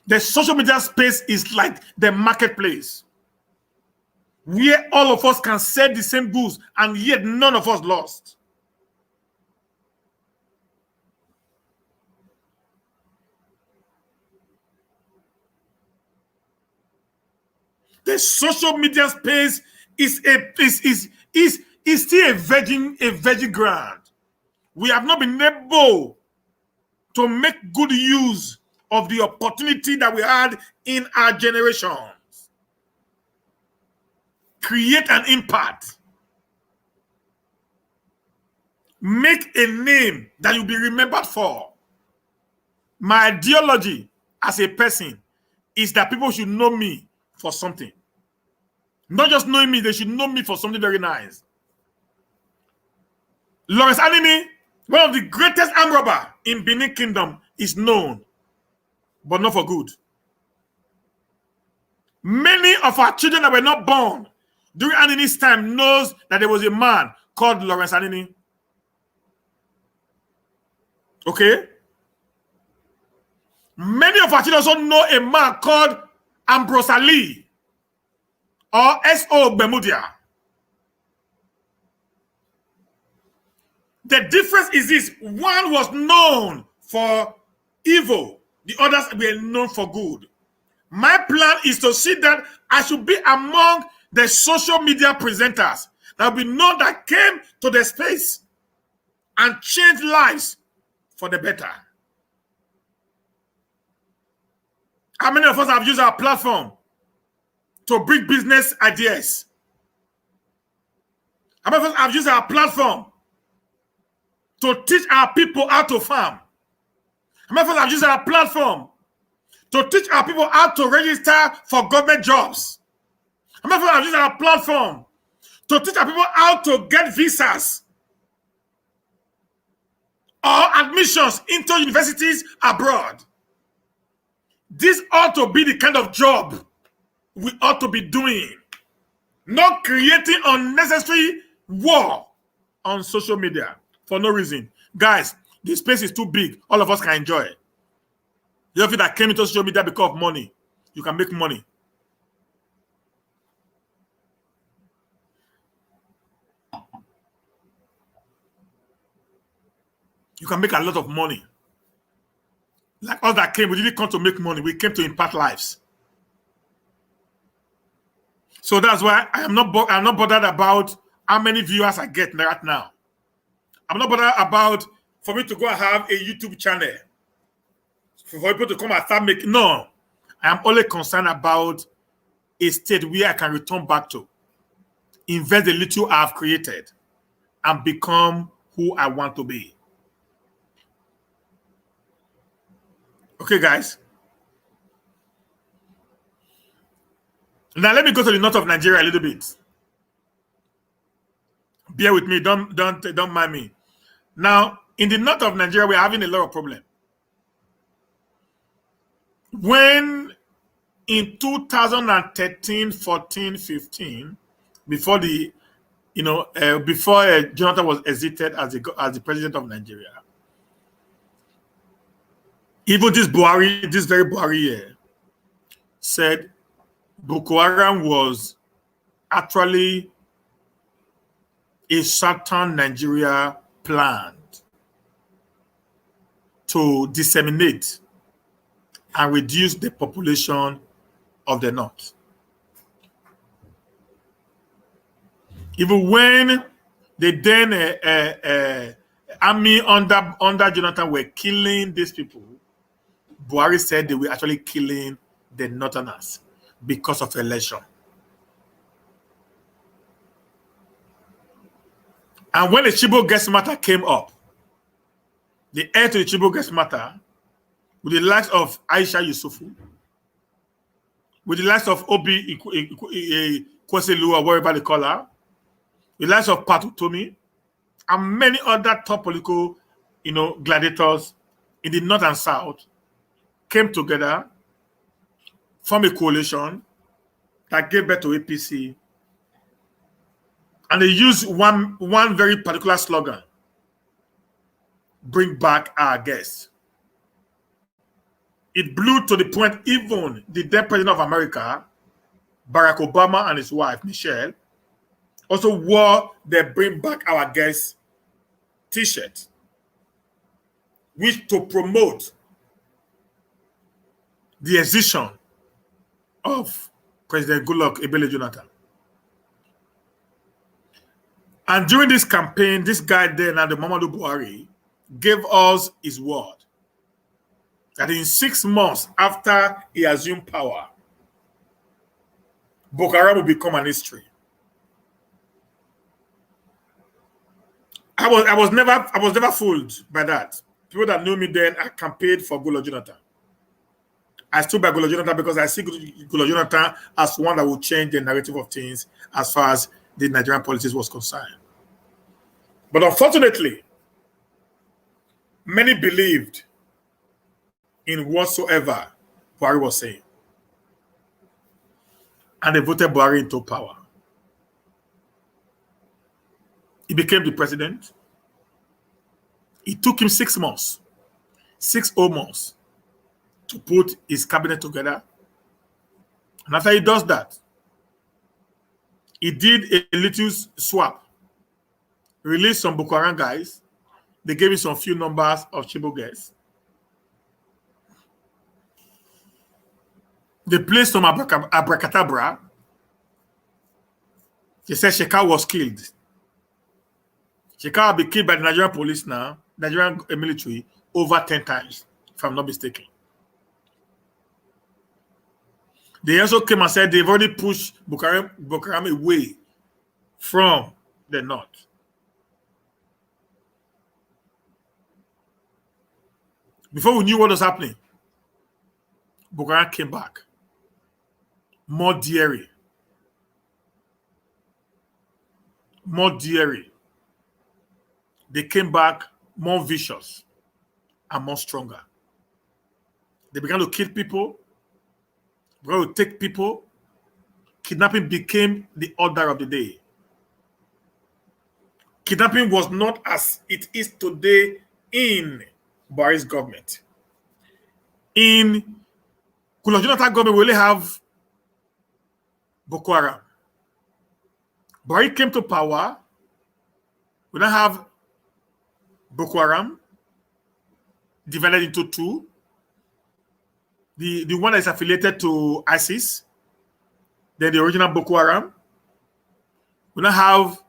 The social media space is like the marketplace where all of us can sell the same goods and yet none of us lost. The social media space is still a virgin ground. We have not been able to make good use of the opportunity that we had in our generations. Create an impact. Make a name that you'll be remembered for. My ideology as a person is that people should know me for something. Not just knowing me, they should know me for something very nice. Lawrence Anini, one of the greatest armed robber in Benin Kingdom, is known, but not for good. Many of our children that were not born during Anini's time knows that there was a man called Lawrence Anini. Okay? Many of our children also know a man called Ambrose Ali or S.O. Bemudia. The difference is this: one was known for evil, the others were known for good. My plan is to see that I should be among the social media presenters that will be known that came to the space and changed lives for the better. How many of us have used our platform to bring business ideas? How many of us have used our platform to teach our people how to farm? How many of us have used our platform to teach our people how to register for government jobs? How many of us have used our platform to teach our people how to get visas or admissions into universities abroad? This ought to be the kind of job we ought to be doing, not creating unnecessary war on social media for no reason. Guys, this space is too big. All of us can enjoy it. You know, that came into social media because of money. You can make money. You can make a lot of money. Like us that came, we didn't come to make money. We came to impact lives. So that's why I'm not bothered about how many viewers I get right now. I'm not bothered about for me to go and have a YouTube channel. For people to come and start making. No. I am only concerned about a state where I can return back to, invest the little I have created, and become who I want to be. Okay, guys. Now let me go to the north of Nigeria a little bit. Bear with me, don't mind me. Now, in the north of Nigeria, we're having a lot of problems. When in 2013, 14, 15, before Jonathan was exited as the president of Nigeria, even this very Buhari year, said Boko Haram was actually a Southern Nigeria planned to disseminate and reduce the population of the North. Even when the then army under Jonathan were killing these people, Buhari said they were actually killing the Northerners because of election. And when the Chibok Girls matter came up, the heir to the Chibok Girls matter, with the likes of Aisha Yusufu, with the likes of Obi Kweselu, or whatever they call her, with the likes of Patu Tomi, and many other top political, gladiators in the North and South, came together, formed a coalition that gave birth to APC, and they used one very particular slogan: bring back our guests. It blew to the point even the then president of America, Barack Obama, and his wife, Michelle, also wore the bring back our guests t-shirt, which to promote the excision of President Goodluck Ebele Jonathan. And during this campaign, this guy there, now the Muhammadu Buhari, gave us his word that in 6 months after he assumed power, Boko Haram will become an history. I was never fooled by that. People that knew me then, I campaigned for Goodluck Jonathan. I stood by Goodluck Jonathan because I see Goodluck Jonathan as one that will change the narrative of things as far as the Nigerian politics was concerned. But unfortunately, many believed in whatsoever Buhari was saying. And they voted Buhari into power. He became the president. It took him 6 months, 6 whole months, to put his cabinet together. And after he does that, he did a little swap, released some Boko Haram guys. They gave him some few numbers of Chibok girls. They placed some abracadabra. They said Shekau was killed. Shekau will be killed by the Nigerian police now, Nigerian military, over 10 times, if I'm not mistaken. They also came and said they've already pushed Boko Haram away from the North. Before we knew what was happening, Boko Haram came back. More daring. More daring. They came back more vicious and more stronger. They began to kill people. They began to take people. Kidnapping became the order of the day. Kidnapping was not as it is today in Buhari's government. In Goodluck Jonathan government, we only have Boko Haram. Buhari came to power. We now have Boko Haram divided into two. The one that is affiliated to ISIS, then the original Boko Haram. We now have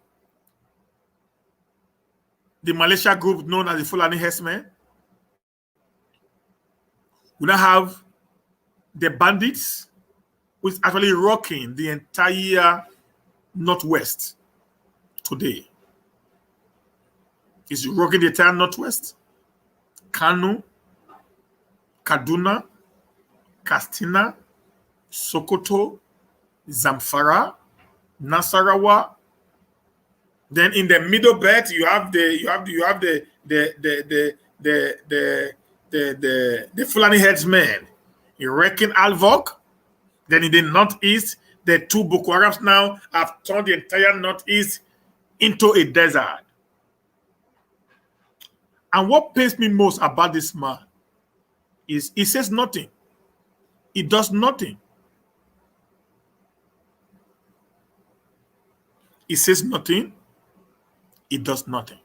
the militia group known as the Fulani Herdsmen. We now have the bandits, which is actually rocking the entire Northwest today. It's rocking the entire Northwest. Kano, Kaduna, Katsina, Sokoto, Zamfara, Nasarawa. Then in the middle belt, you have the Fulani headsmen wrecking Alvok. Then in the northeast, the two Boko Harams now have turned the entire northeast into a desert. And what pains me most about this man is he says nothing. He does nothing. He says nothing. He does nothing.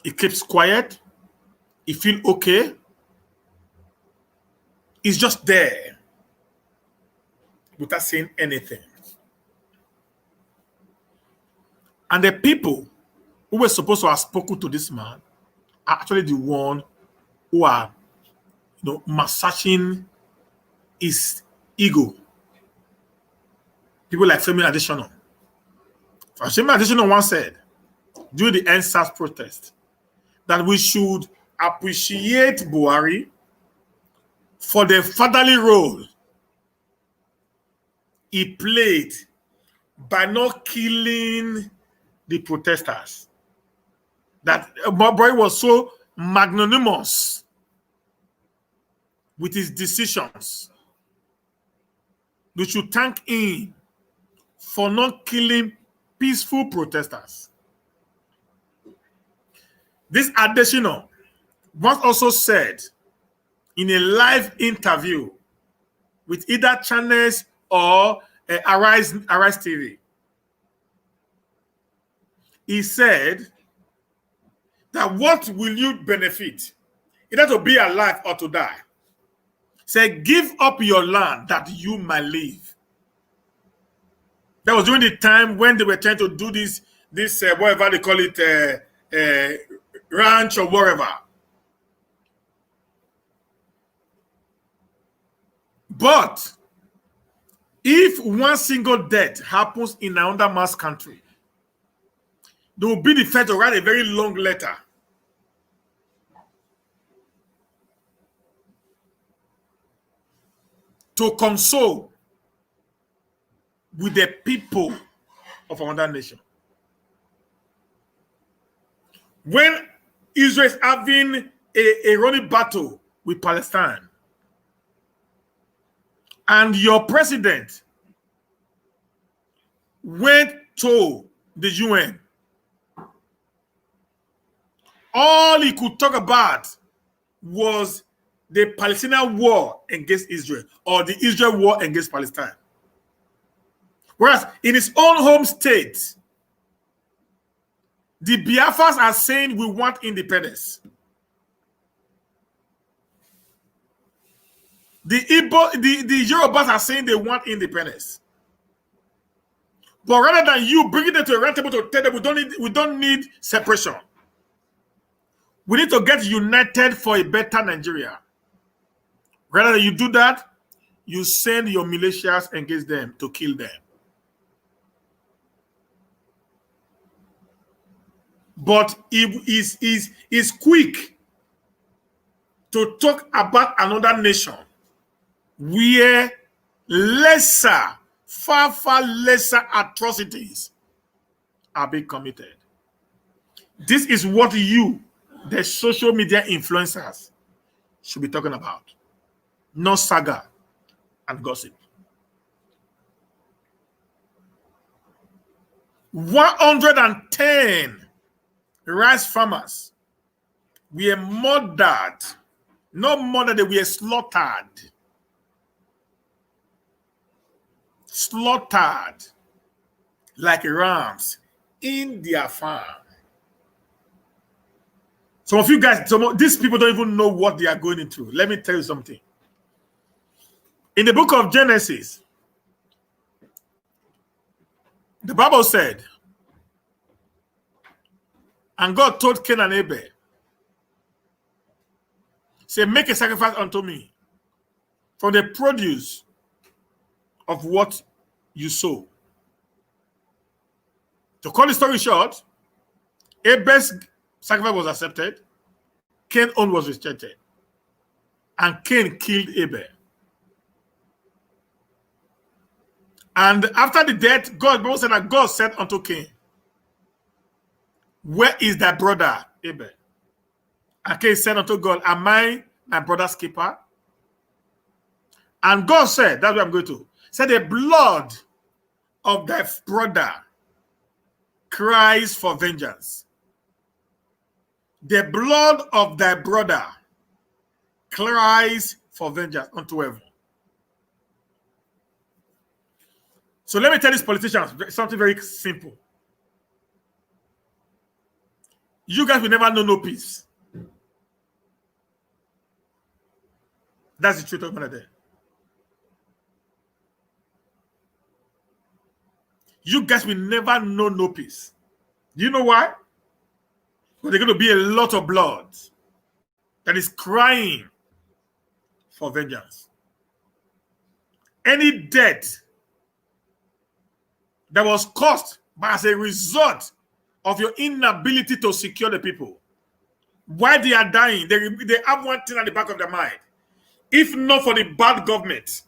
He keeps quiet. He feels okay. He's just there without saying anything. And the people who were supposed to have spoken to this man are actually the one who are, massaging his ego. People like Femi Adesina. Femi Adesina once said during the NSAS protest that we should appreciate Buhari for the fatherly role he played by not killing the protesters. That Buhari was so magnanimous with his decisions. We should thank him for not killing peaceful protesters. This Adesina once also said in a live interview with either Channels or Arise TV, he said that what will you benefit? Either to be alive or to die. Say, give up your land that you might live. That was during the time when they were trying to do this whatever they call it, ranch or whatever. But if one single death happens in another man's country, they will be the first to write a very long letter to console with the people of another nation. When Israel is having a running battle with Palestine, and your president went to the UN, all he could talk about was the Palestinian war against Israel or the Israel war against Palestine. Whereas in his own home state, the Biafras are saying we want independence. The Yorubas are saying they want independence. But rather than you bringing them to a round table to tell them we don't need separation, we need to get united for a better Nigeria. Rather than you do that, you send your militias against them to kill them. But he is quick to talk about another nation where far lesser atrocities are being committed. This is what you, the social media influencers, should be talking about. Not saga and gossip. 110 rice farmers were murdered. Not murdered, they were slaughtered. Slaughtered like rams in their farm. Some of you guys, these people don't even know what they are going into. Let me tell you something. In the book of Genesis, the Bible said, and God told Cain and Abel, say, make a sacrifice unto me from the produce of what you sow. To cut the story short, Abel's sacrifice was accepted, Cain's own was rejected, and Cain killed Abel. And after the death, God said that God said unto Cain, where is thy brother Abel? And Cain said unto God, am I my brother's keeper? And God said, that's what I'm going to. Said the blood of thy brother cries for vengeance. The blood of thy brother cries for vengeance unto heaven. So let me tell these politicians something very simple. you guys will never know no peace. That's the truth of matter there. You guys will never know no peace. Do you know why? Because there's going to be a lot of blood that is crying for vengeance. Any death that was caused as a result of your inability to secure the people, while they are dying, they have one thing at the back of their mind. If not for the bad government,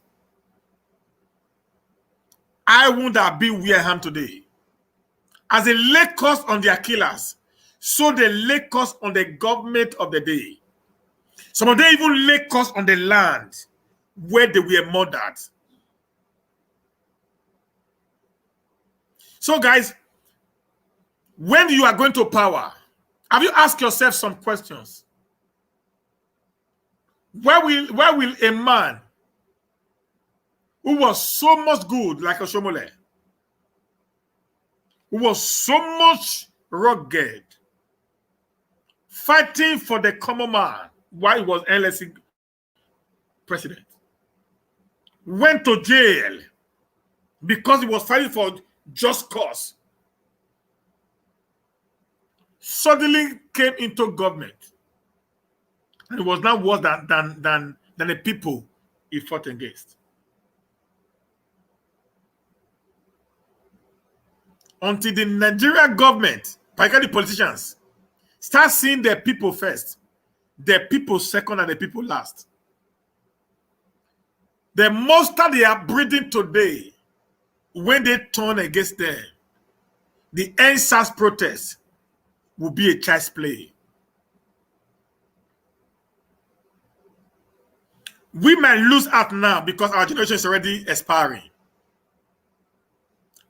I wouldn't have been where I am today. As they lay cost on their killers, so they lay cost on the government of the day. Some of them even lay cost on the land where they were murdered. So, guys, when you are going to power, have you asked yourself some questions? Where will a man who was so much good, like Oshomole, who was so much rugged, fighting for the common man while he was NLC president, went to jail because he was fighting for just cause, suddenly came into government, and it was now worse than the people he fought against. Until the Nigerian government, particularly politicians, start seeing the people first, the people second, and the people last. The monster they are breeding today, when they turn against them, the NSAS protest will be a child's play. We might lose out now because our generation is already expiring.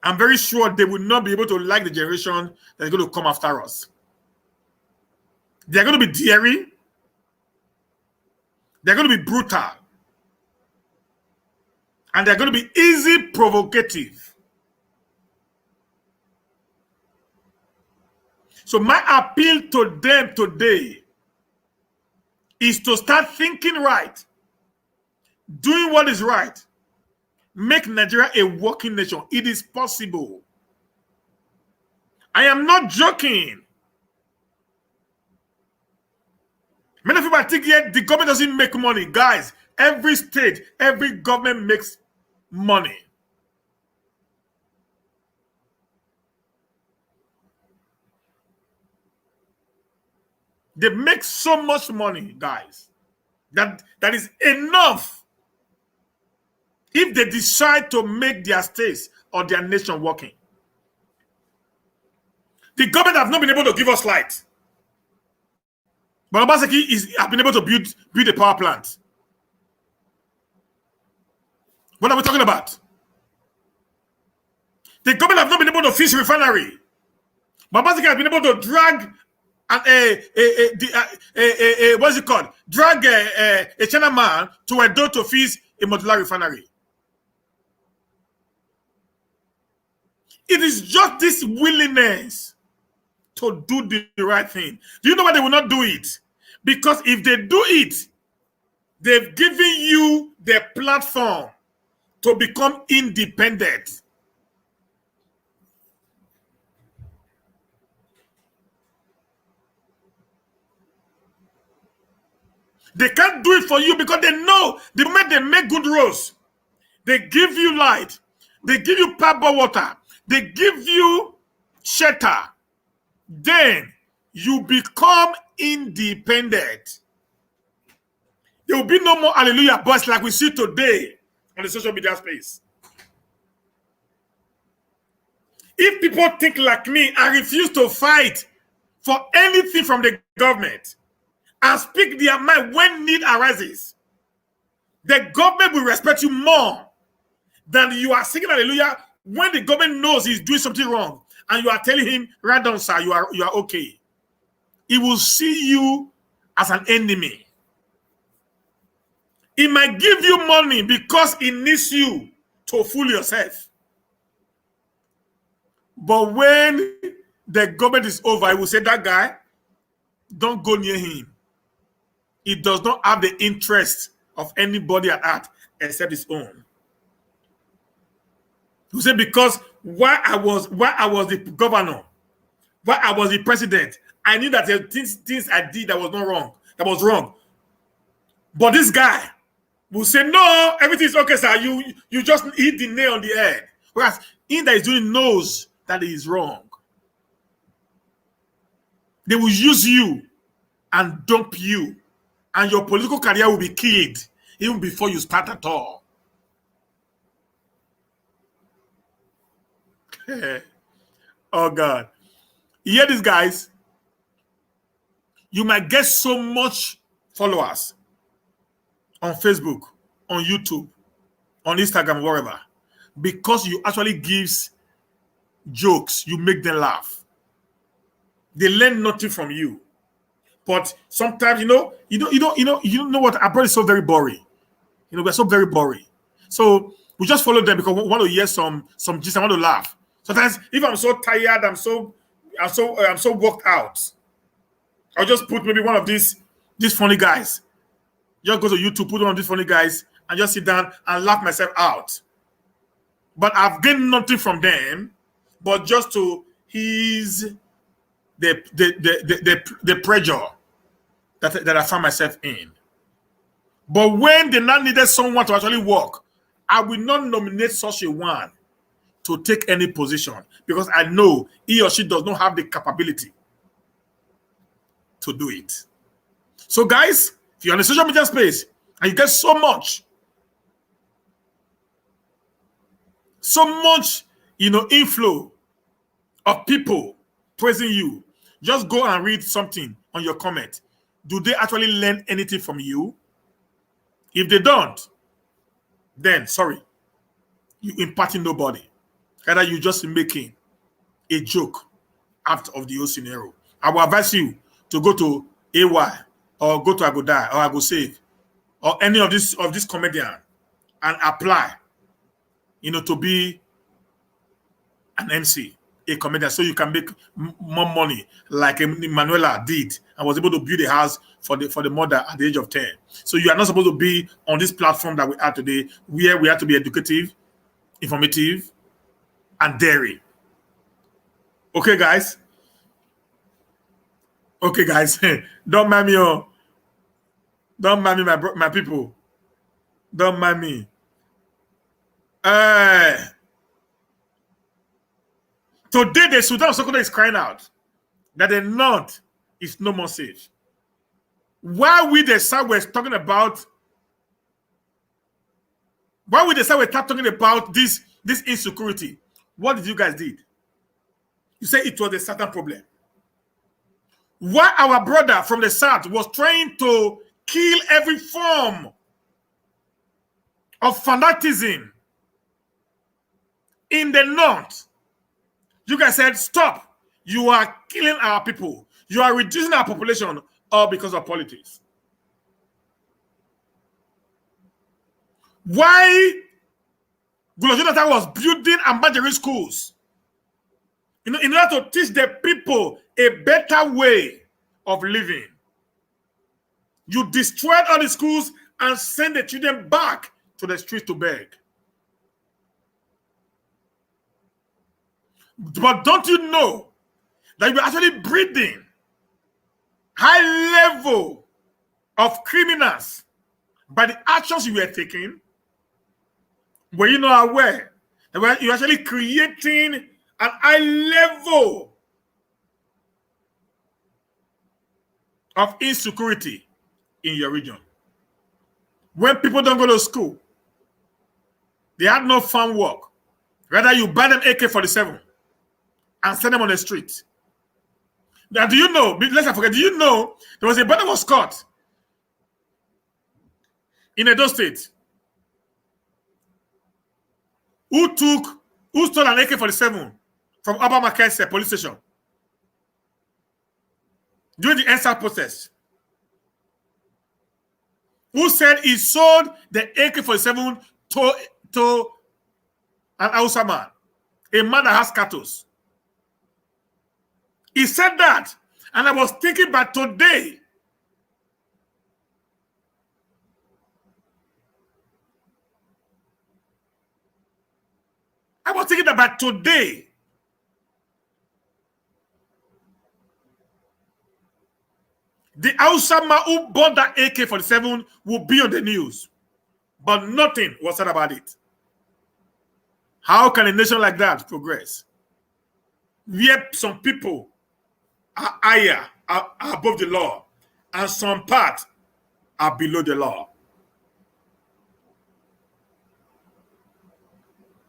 I'm very sure they will not be able to like the generation that's going to come after us. They're going to be daring. They're going to be brutal. And they're going to be easy provocative. So my appeal to them today is to start thinking right, doing what is right, make Nigeria a working nation. It is possible. I am not joking. Many people think yet the government doesn't make money. Guys, every state, every government makes money. They make so much money, guys, that is enough if they decide to make their states or their nation working. The government have not been able to give us light. But Obaseki has been able to build a power plant. What are we talking about? The government have not been able to fix refinery. But Obaseki has been able to drag what's it called? Drag a China man to a door to fix a modular refinery. It is just this willingness to do the right thing. Do you know why they will not do it? Because if they do it, they've given you the platform to become independent. They can't do it for you because they know the moment they make good roads, they give you light, they give you purple water, they give you shelter, then you become independent. There will be no more hallelujah boys like we see today on the social media space. If people think like me, I refuse to fight for anything from the government and speak their mind when need arises. The government will respect you more than you are singing hallelujah when the government knows he's doing something wrong and you are telling him, right down, sir, you are okay. He will see you as an enemy. He might give you money because he needs you to fool yourself. But when the government is over, he will say, that guy, Don't go near him. He does not have the interest of anybody at heart except his own. You say because while I was the governor, while I was the president, I knew that the things I did that was not wrong. That was wrong. But this guy will say, no, everything is okay, sir. You just hit the nail on the head. Whereas he that is doing knows that it is wrong. They will use you and dump you, and your political career will be killed even before you start at all. Oh God. You hear these guys? You might get so much followers on Facebook, on YouTube, on Instagram, wherever, because you actually gives jokes, you make them laugh. They learn nothing from you. But sometimes, you know what? Our is so very boring. We're so very boring. So we just follow them because we want to hear some gist. I want to laugh. Sometimes, if I'm so tired, I'm so worked out, I'll just put maybe one of these funny guys. Just go to YouTube, put one of these funny guys, and just sit down and laugh myself out. But I've gained nothing from them, but just to ease the pressure that I found myself in. But when they now needed someone to actually work, I will not nominate such a one to take any position because I know he or she does not have the capability to do it. So guys, if you're on the social media space and you get so much inflow of people praising you, just go and read something on your comment. Do they actually learn anything from you? If they don't, then sorry, you imparting nobody. Either you just making a joke out of the whole scenario. I will advise you to go to AY or go to Agodai or Agosave or any of this comedian and apply, to be an MC, a comedian, so you can make more money like Manuela did and was able to build a house for the mother at the age of 10. So you are not supposed to be on this platform that we are today, where we have to be educative, informative, and daring. Okay, guys? Okay, guys. Don't mind me, oh. Don't mind me, my people. Don't mind me. Today, the Sultan of Sokoto is crying out that the North is no more safe. While we the South were talking about, this insecurity, what did you guys did? You say it was a certain problem. While our brother from the South was trying to kill every form of fanaticism in the North, you guys said, stop. You are killing our people. You are reducing our population, all because of politics. Why Goodluck Jonathan was building Ambajiri schools in order to teach the people a better way of living. You destroyed all the schools and sent the children back to the streets to beg. But don't you know that you're actually breeding high level of criminals by the actions you were taking? Were you not aware that you're actually creating an high level of insecurity in your region? When people don't go to school, they have no farm work. Rather, you buy them AK-47 and send them on the street. Now, do you know, let's not forget, do you know there was a brother was caught in Edo State who stole an AK-47 from Obama Market police station during the NSAS protest? Who said he sold the AK-47 to an Hausa man, a man that has cattle? He said that And I was thinking about today. I was thinking about today. The Ausama who bought that AK-47 will be on the news. But nothing was said about it. How can a nation like that progress? Where some people are higher, are above the law, and some parts are below the law.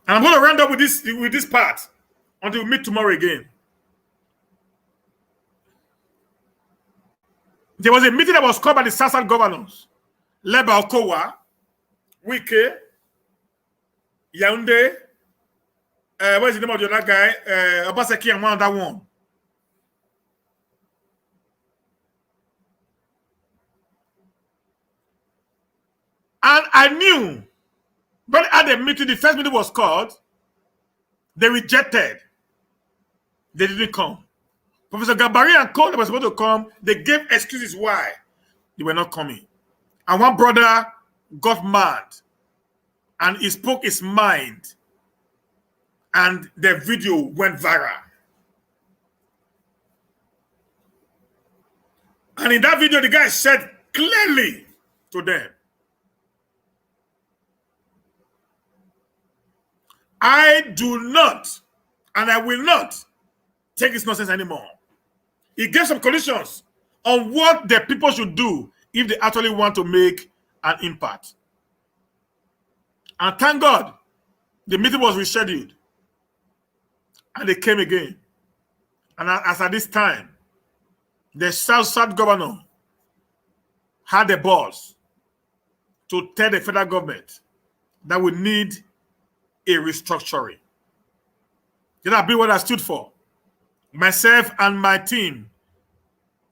And I'm going to round up with this part until we meet tomorrow again. There was a meeting that was called by the Southern governors, led by Okowa, Wike, Yaoundé, what is the name of the other guy? Obaseki and one other one. And I knew, but at the meeting, the first meeting was called, they rejected. They didn't come. Professor Gabari and Co, that was supposed to come, they gave excuses why they were not coming. And one brother got mad and he spoke his mind, and the video went viral. And in that video, the guy said clearly to them, I do not, and I will not take this nonsense anymore. He gave some conditions on what the people should do if they actually want to make an impact. And thank God, the meeting was rescheduled. And they came again. And as at this time, the South governor had the balls to tell the federal government that we need a restructuring. That be what I stood for. Myself and my team,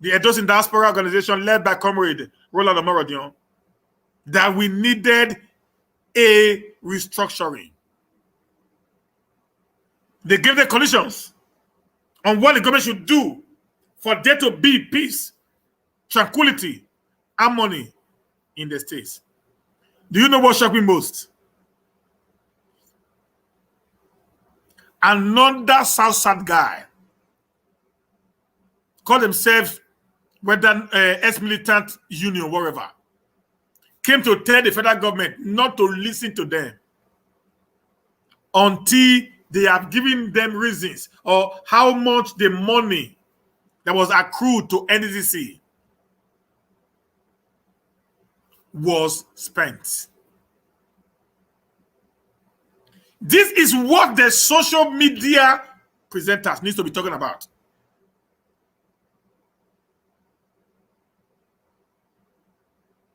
the Edosin Diaspora Organization led by Comrade Roland Omorodion, that we needed a restructuring. They gave the conditions on what the government should do for there to be peace, tranquility, harmony in the states. Do you know what shocked me most? Another South guy called themselves whether ex-militant union, whatever, came to tell the federal government not to listen to them until they have given them reasons or how much the money that was accrued to NDC was spent. This is what the social media presenters need to be talking about.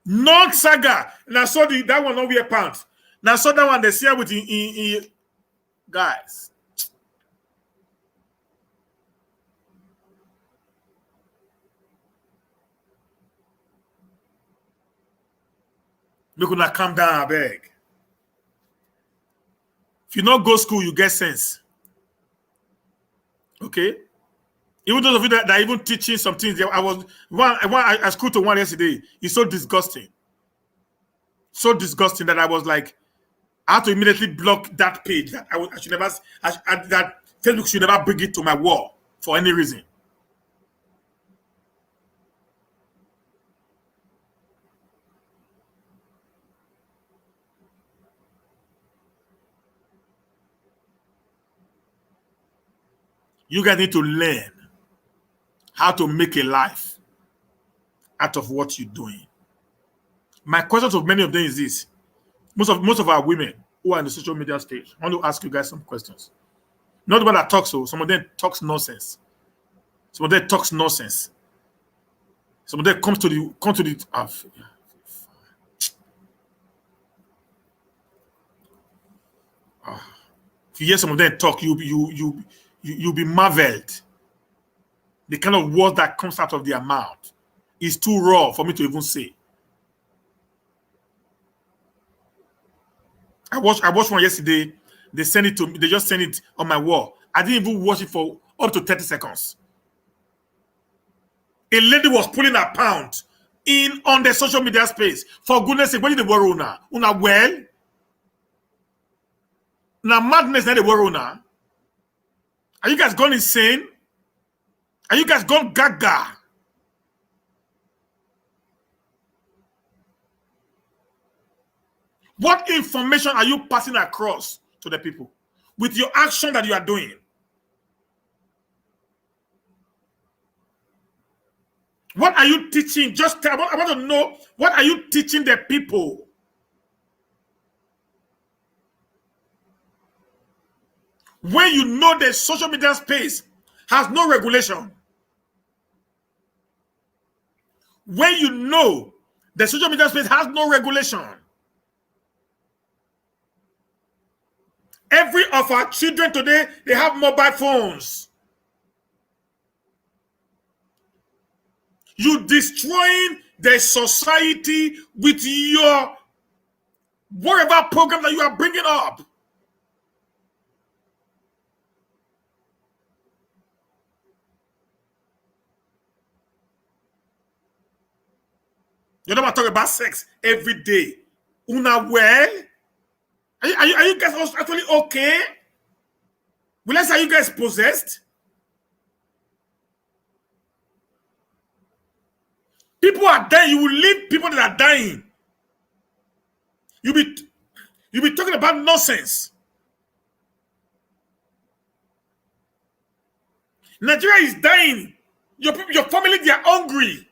Not saga. Now saw that one not wear pants. Now saw that one they share with in guys. Look when I calm down, I beg. If you not go school, you get sense. Okay? Even those of you that are even teaching some things, I schooled to one yesterday. It's so disgusting. So disgusting that I was like, I had to immediately block that page. That I should never, that Facebook should never bring it to my wall for any reason. You guys need to learn how to make a life out of what you're doing. My question to many of them is this. Most of our women who are in the social media stage, I want to ask you guys some questions. Not the one that talks, so some of them talks nonsense. Some of them talks nonsense. Some of them come to the if you hear some of them talk, you'll be marveled. The kind of words that comes out of their mouth is too raw for me to even say. I watched one yesterday. They sent it to me. They just sent it on my wall. I didn't even watch it for up to 30 seconds. A lady was pulling her pound in on the social media space. For goodness sake, what did the worry una? Una well? Now madness not the worry una. Are you guys gone insane? Are you guys gone gaga? What information are you passing across to the people with your action that you are doing? What are you teaching? I want to know, what are you teaching the people? When you know the social media space has no regulation, when you know the social media space has no regulation, every of our children today, they have mobile phones. You destroying the society with your whatever program that you are bringing up. You know what I'm talking about sex every day. Una well? Are you guys actually okay? Will I say, are you guys possessed? People are dying. You will leave people that are dying. You'll be talking about nonsense. Nigeria is dying. Your family, they are hungry.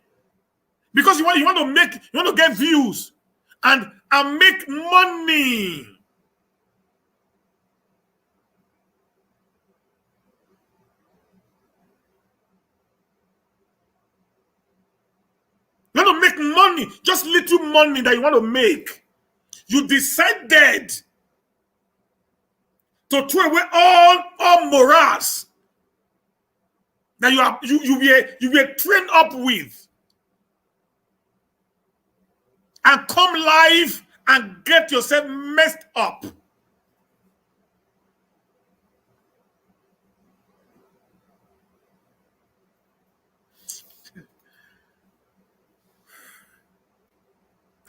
Because you want to get views and make money. You want to make money, just little money that you want to make. You decided to throw away all morals that you were trained up with, and come live and get yourself messed up.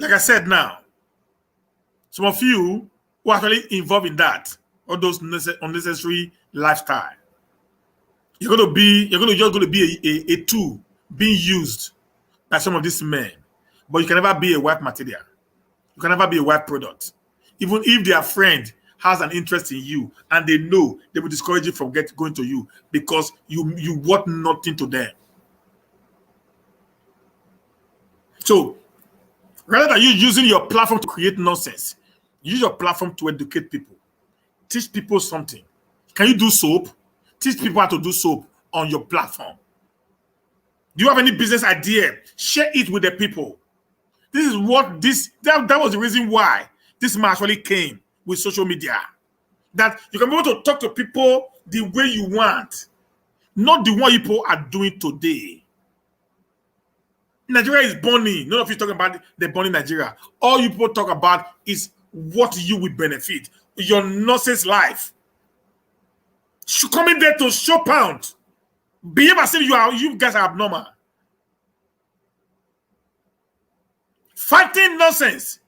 Like I said now, some of you who are actually involved in that, all those unnecessary lifestyle, you're just going to be a tool being used by some of these men. But you can never be a wife material. You can never be a wife product. Even if their friend has an interest in you and they know, they will discourage you from going to you because you worth nothing to them. So rather than you using your platform to create nonsense, use your platform to educate people. Teach people something. Can you do soap? Teach people how to do soap on your platform. Do you have any business idea? Share it with the people. This is what that was the reason why this man actually came with social media. That you can be able to talk to people the way you want, not the way people are doing today. Nigeria is burning. None of you talking about the burning Nigeria. All you people talk about is what you will benefit. Your nonsense life. Coming there to show pound. Behave as if you guys are abnormal. Fighting nonsense.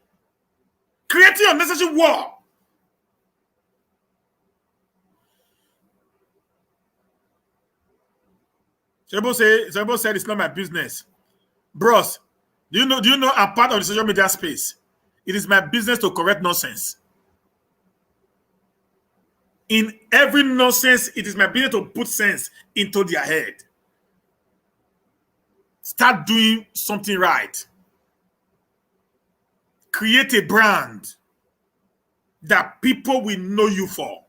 Creating unnecessary war. Somebody said it's not my business. Bros, do you know I'm part of the social media space? It is my business to correct nonsense. In every nonsense, it is my business to put sense into their head. Start doing something right. Create a brand that people will know you for.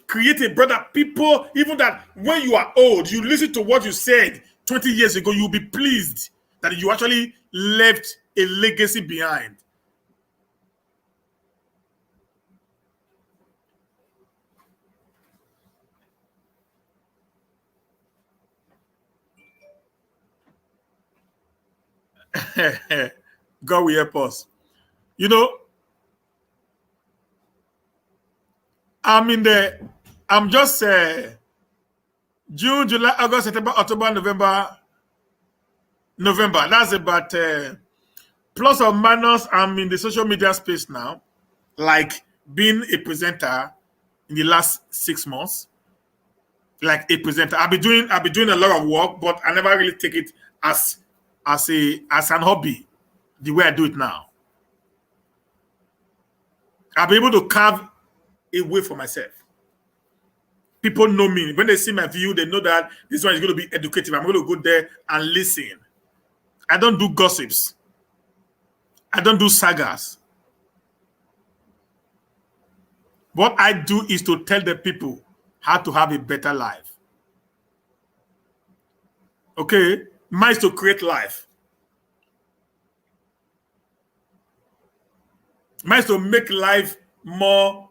Create a brand that people, even that when you are old, you listen to what you said 20 years ago, you'll be pleased that you actually left a legacy behind. God will help us. You know, I'm just June, July, August, September, October, November. That's about plus or minus. I'm in the social media space now, like being a presenter in the last 6 months. Like a presenter, I've been doing a lot of work, but I never really take it as an hobby, the way I do it now. I'll be able to carve a way for myself. People know me. When they see my view, they know that this one is going to be educative. I'm going to go there and listen. I don't do gossips. I don't do sagas. What I do is to tell the people how to have a better life. Okay? Mine is to create life. Mine is to make life more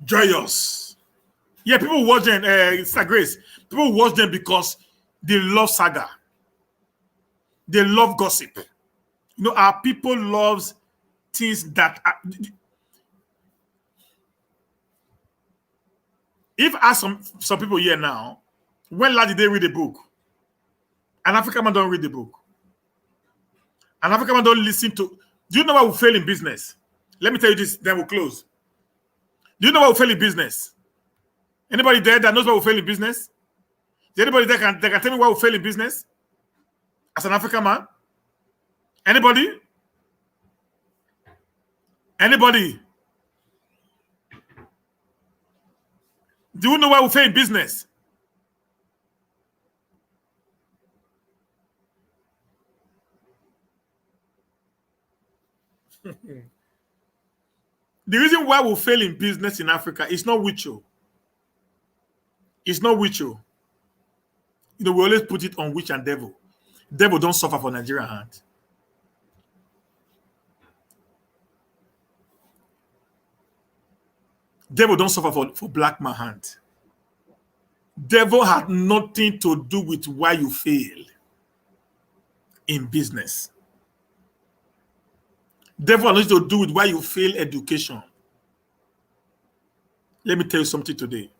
joyous. Yeah, people watch them, Sister Grace. People watch them because they love saga. They love gossip. You know, our people loves things that are, if I ask some people here now, when last did they read a book? An African man don't read the book. An African man don't listen to. Do you know why we fail in business? Let me tell you this, then we'll close. Do you know why we fail in business? Anybody there that knows why we fail in business? Is there anybody that can tell me why we fail in business? As an African man? Anybody? Anybody? Do you know why we fail in business? The reason why we fail in business in Africa is not with you. It's not with you. You know, we always put it on witch and devil. Devil don't suffer for Nigerian hand. Devil don't suffer for black man hand. Devil had nothing to do with why you fail in business. Devil has nothing to do with why you fail education. Let me tell you something today.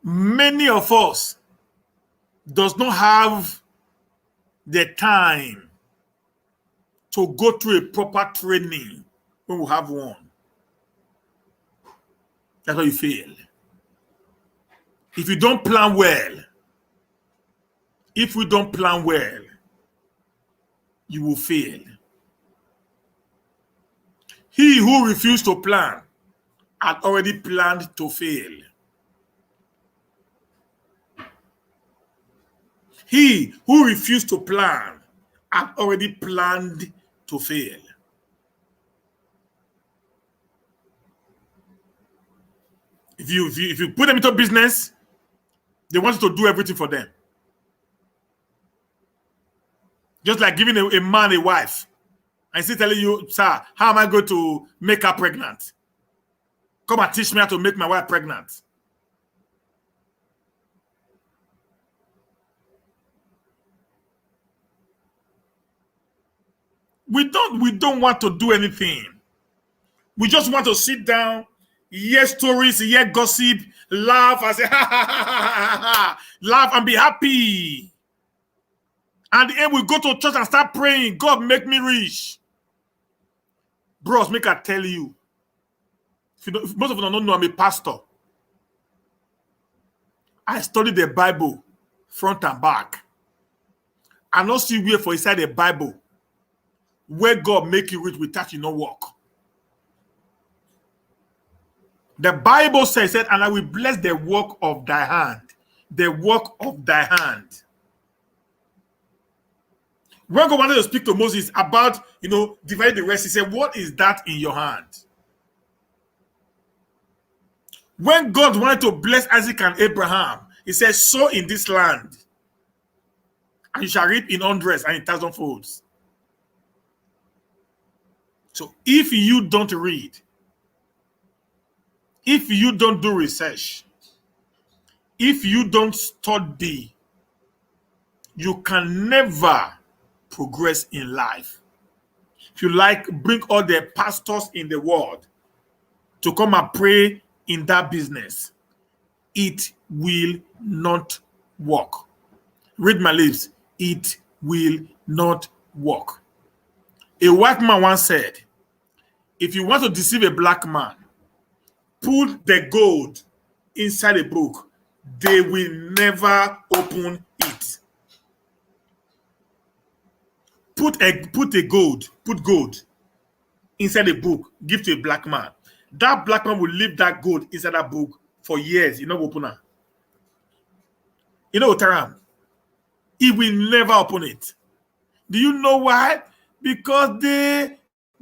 Many of us does not have the time to go through a proper training when we have one. That's why you fail. If you don't plan well, if we don't plan well, you will fail. He who refused to plan had already planned to fail. He who refused to plan had already planned to fail. If you put them into business, they want you to do everything for them. Just like giving a man a wife and still telling you, sir, how am I going to make her pregnant? Come and teach me how to make my wife pregnant. We don't want to do anything. We just want to sit down, hear stories, hear gossip, laugh and say, ha, ha, ha, ha, ha, laugh and be happy. And then we go to church and start praying, God make me rich. Bros, make I tell you, if most of you don't know, I'm a pastor. I study the Bible front and back. I not see where for inside the Bible where God make you rich without you no work. The Bible says that, and I will bless the work of thy hand. The work of thy hand. When God wanted to speak to Moses about, divide the rest, he said, what is that in your hand? When God wanted to bless Isaac and Abraham, he said, sow in this land, and you shall reap in hundreds and in thousandfolds. So if you don't read, if you don't do research, if you don't study, you can never progress in life. If you like, bring all the pastors in the world to come and pray in that business, it will not work. Read my lips. It will not work. A white man once said, if you want to deceive a black man, put the gold inside a book. They will never open it. Put gold inside a book, give to a black man. That black man will leave that gold inside that book for years. You know, open it. You know, Taram, he will never open it. Do you know why? Because they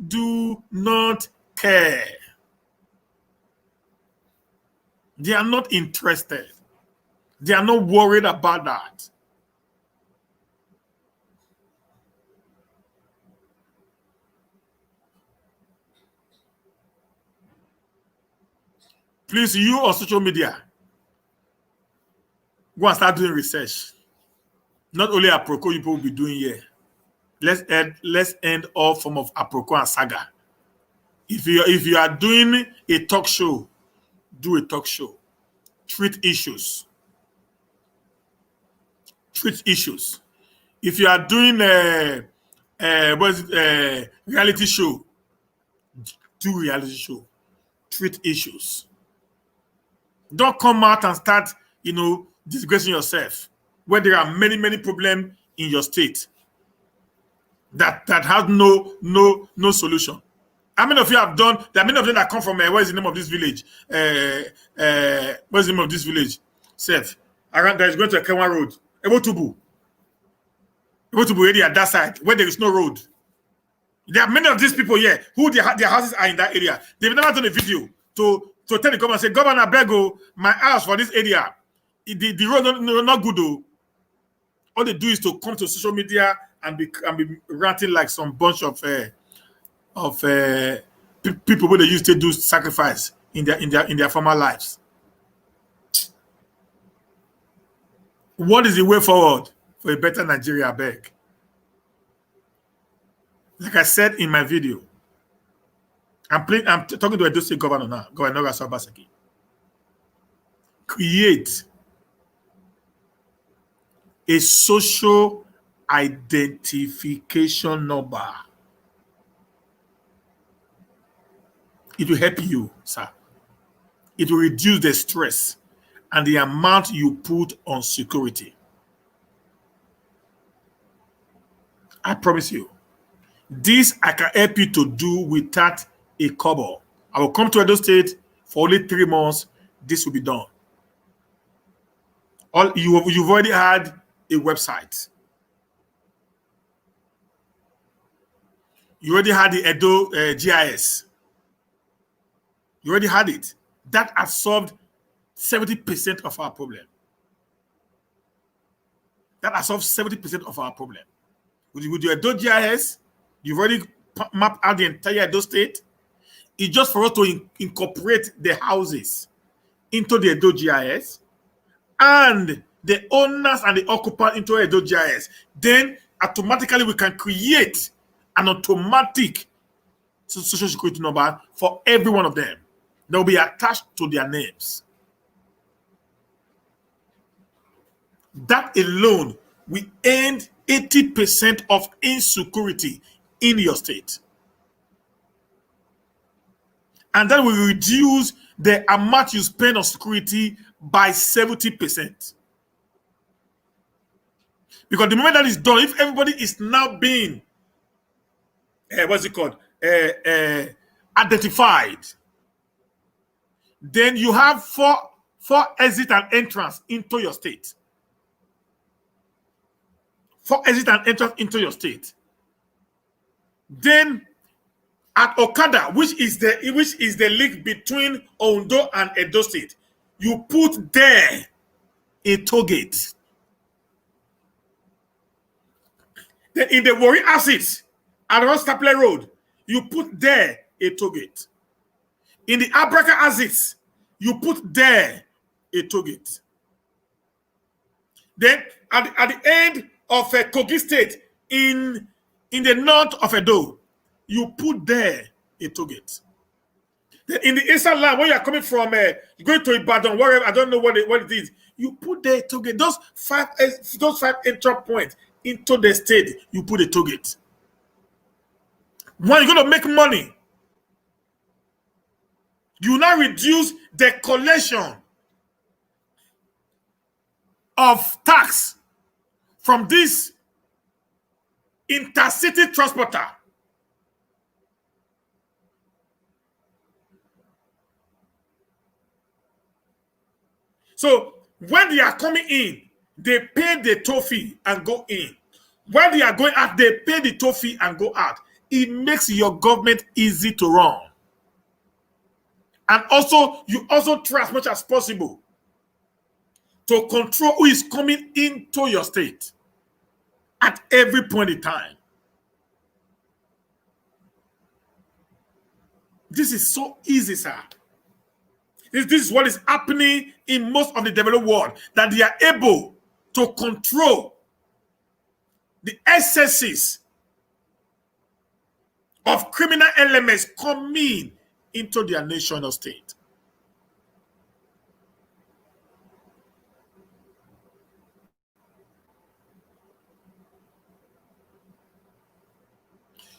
do not care. They are not interested. They are not worried about that. Please, you on social media, go and start doing research. Not only Aproko you will be doing here. Let's end all form of Aproko and saga. If you are doing a talk show, do a talk show. Treat issues. Treat issues. If you are doing a reality show, do reality show. Treat issues. Don't come out and start, disgracing yourself where there are many, many problems in your state that have no solution. How many of you have done? There are many of them that come from what is the name of this village? What is the name of this village? Seth. Around that is going to a Kenwa road. Ebotubu area, that side, where there is no road. There are many of these people here who their houses are in that area. They've never done a video to tell the government, say, Governor, beg my house for this area. The road not good though. All they do is to come to social media and be ranting like some bunch of people who they used to do sacrifice in their former lives. What is the way forward for a better Nigeria, I beg? Like I said in my video, I'm talking to a district governor now, Governor Obaseki. Create a social identification number. It will help you, sir. It will reduce the stress and the amount you put on security. I promise you. This I can help you to do without a kobo. I will come to Edo State for only 3 months. This will be done. You've already had a website. You already had the Edo GIS. You already had it. That has solved 70% of our problem. That has solved 70% of our problem. With your Edo GIS, you've already mapped out the entire Edo State. It's just for us to incorporate the houses into the Edo GIS and the owners and the occupants into Edo GIS. Then automatically we can create an automatic social security number for every one of them. They'll be attached to their names. That alone will end 80% of insecurity in your state. And that will reduce the amount you spend on security by 70%. Because the moment that is done, if everybody is now being, identified, then you have four exit and entrance into your state. 4 exit and entrance into your state. Then at Okada, which is the link between Ondo and Edo State, you put there a toll gate. Then in the Warri Axis, around Staple Road, you put there a toll gate. In the Abraka Axis, you put there a toll gate. Then at the end of Kogi State, in the north of Edo, you put there a toll gate. In the eastern line, when you are coming from going to Ibadan, wherever, I don't know what it is, you put the toll gate. Those five entry points into the state, you put a toll gate. When you're going to make money, you now reduce the collection of tax from this intercity transporter. So when they are coming in, they pay the toll fee and go in. When they are going out, they pay the toll fee and go out. It makes your government easy to run. And also, you also try as much as possible to control who is coming into your state at every point in time. This is so easy, sir. This is what is happening in most of the developed world, that they are able to control the excesses of criminal elements coming into their nation or state.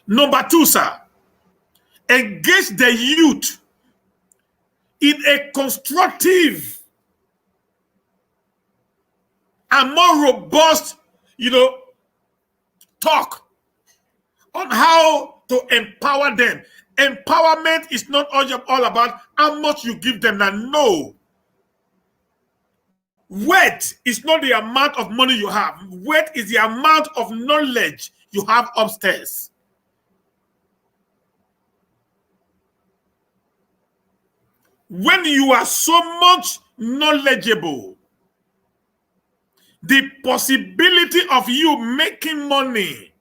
Number two, sir, engage the youth in a constructive and more robust, talk on how to empower them. Empowerment is not all about how much you give them. Now, no. Wealth is not the amount of money you have. Wealth is the amount of knowledge you have upstairs. When you are so much knowledgeable, the possibility of you making money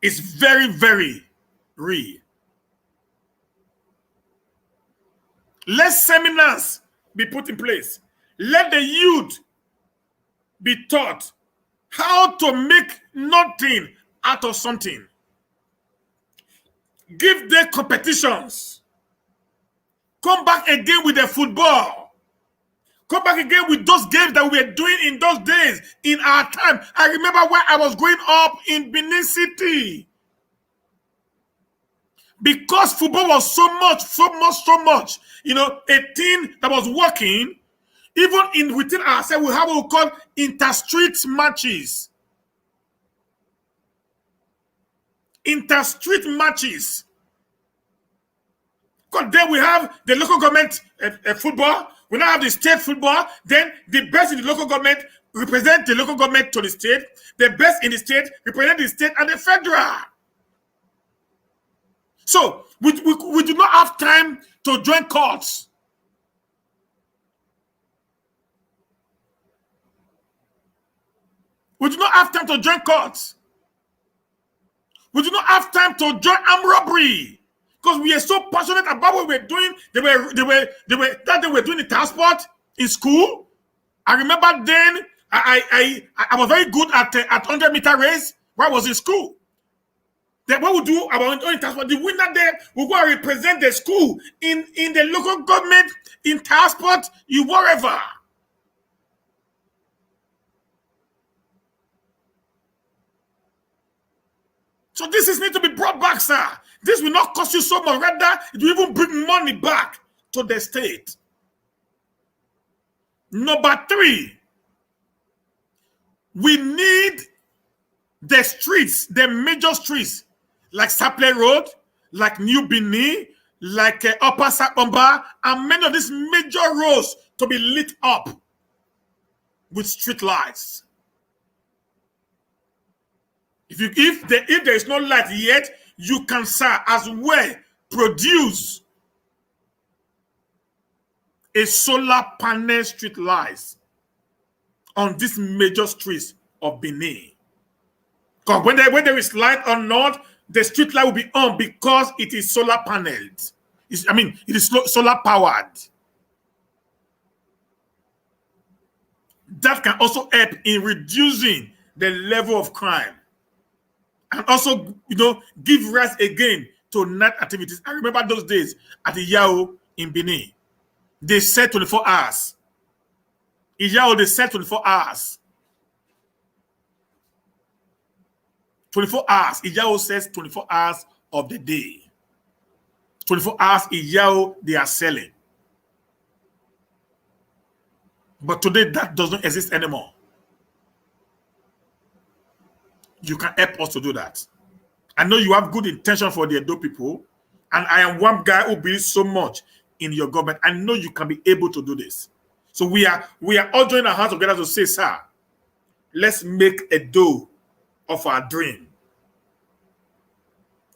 is very, very real. Let seminars be put in place. Let the youth be taught how to make nothing out of something. Give them competitions. Come back again with the football. Come back again with those games that we were doing in those days, in our time. I remember when I was growing up in Benin City. Because football was so much, a team that was working, even within ourselves, we have what we call inter-street matches. Inter-street matches. Because then we have the local government football, we now have the state football, then the best in the local government represent the local government to the state, the best in the state represent the state and the federal. So we do not have time to join courts. We do not have time to join courts. We do not have time to join armed robbery. Because we are so passionate about what we're doing. They were doing the transport in school. I remember then I was very good at 100-meter race when I was in school. Then what we do about doing transport, the winner there will go and represent the school in the local government, in transport, wherever. So this is need to be brought back, sir. This will not cost you so much. Rather, it will even bring money back to the state. Number three, we need the streets, the major streets, like Saple Road, like New Benin, like Upper Sakomba, and many of these major roads to be lit up with street lights. If there is no light yet, you can, sir, as well produce a solar panel street lights on these major streets of Benin. Because when there is light or not, the street light will be on because it is solar paneled. It is solar powered. That can also help in reducing the level of crime. And also, give rise again to night activities. I remember those days at the Yao in Benin. They said 24 hours. In Yao, they said 24 hours. 24 hours. Iyao says 24 hours of the day. 24 hours Iyao they are selling. But today that doesn't exist anymore. You can help us to do that. I know you have good intention for the Edo people, and I am one guy who believes so much in your government. I know you can be able to do this. So we are all joining our hands together to say, sir, let's make Edo of our dream.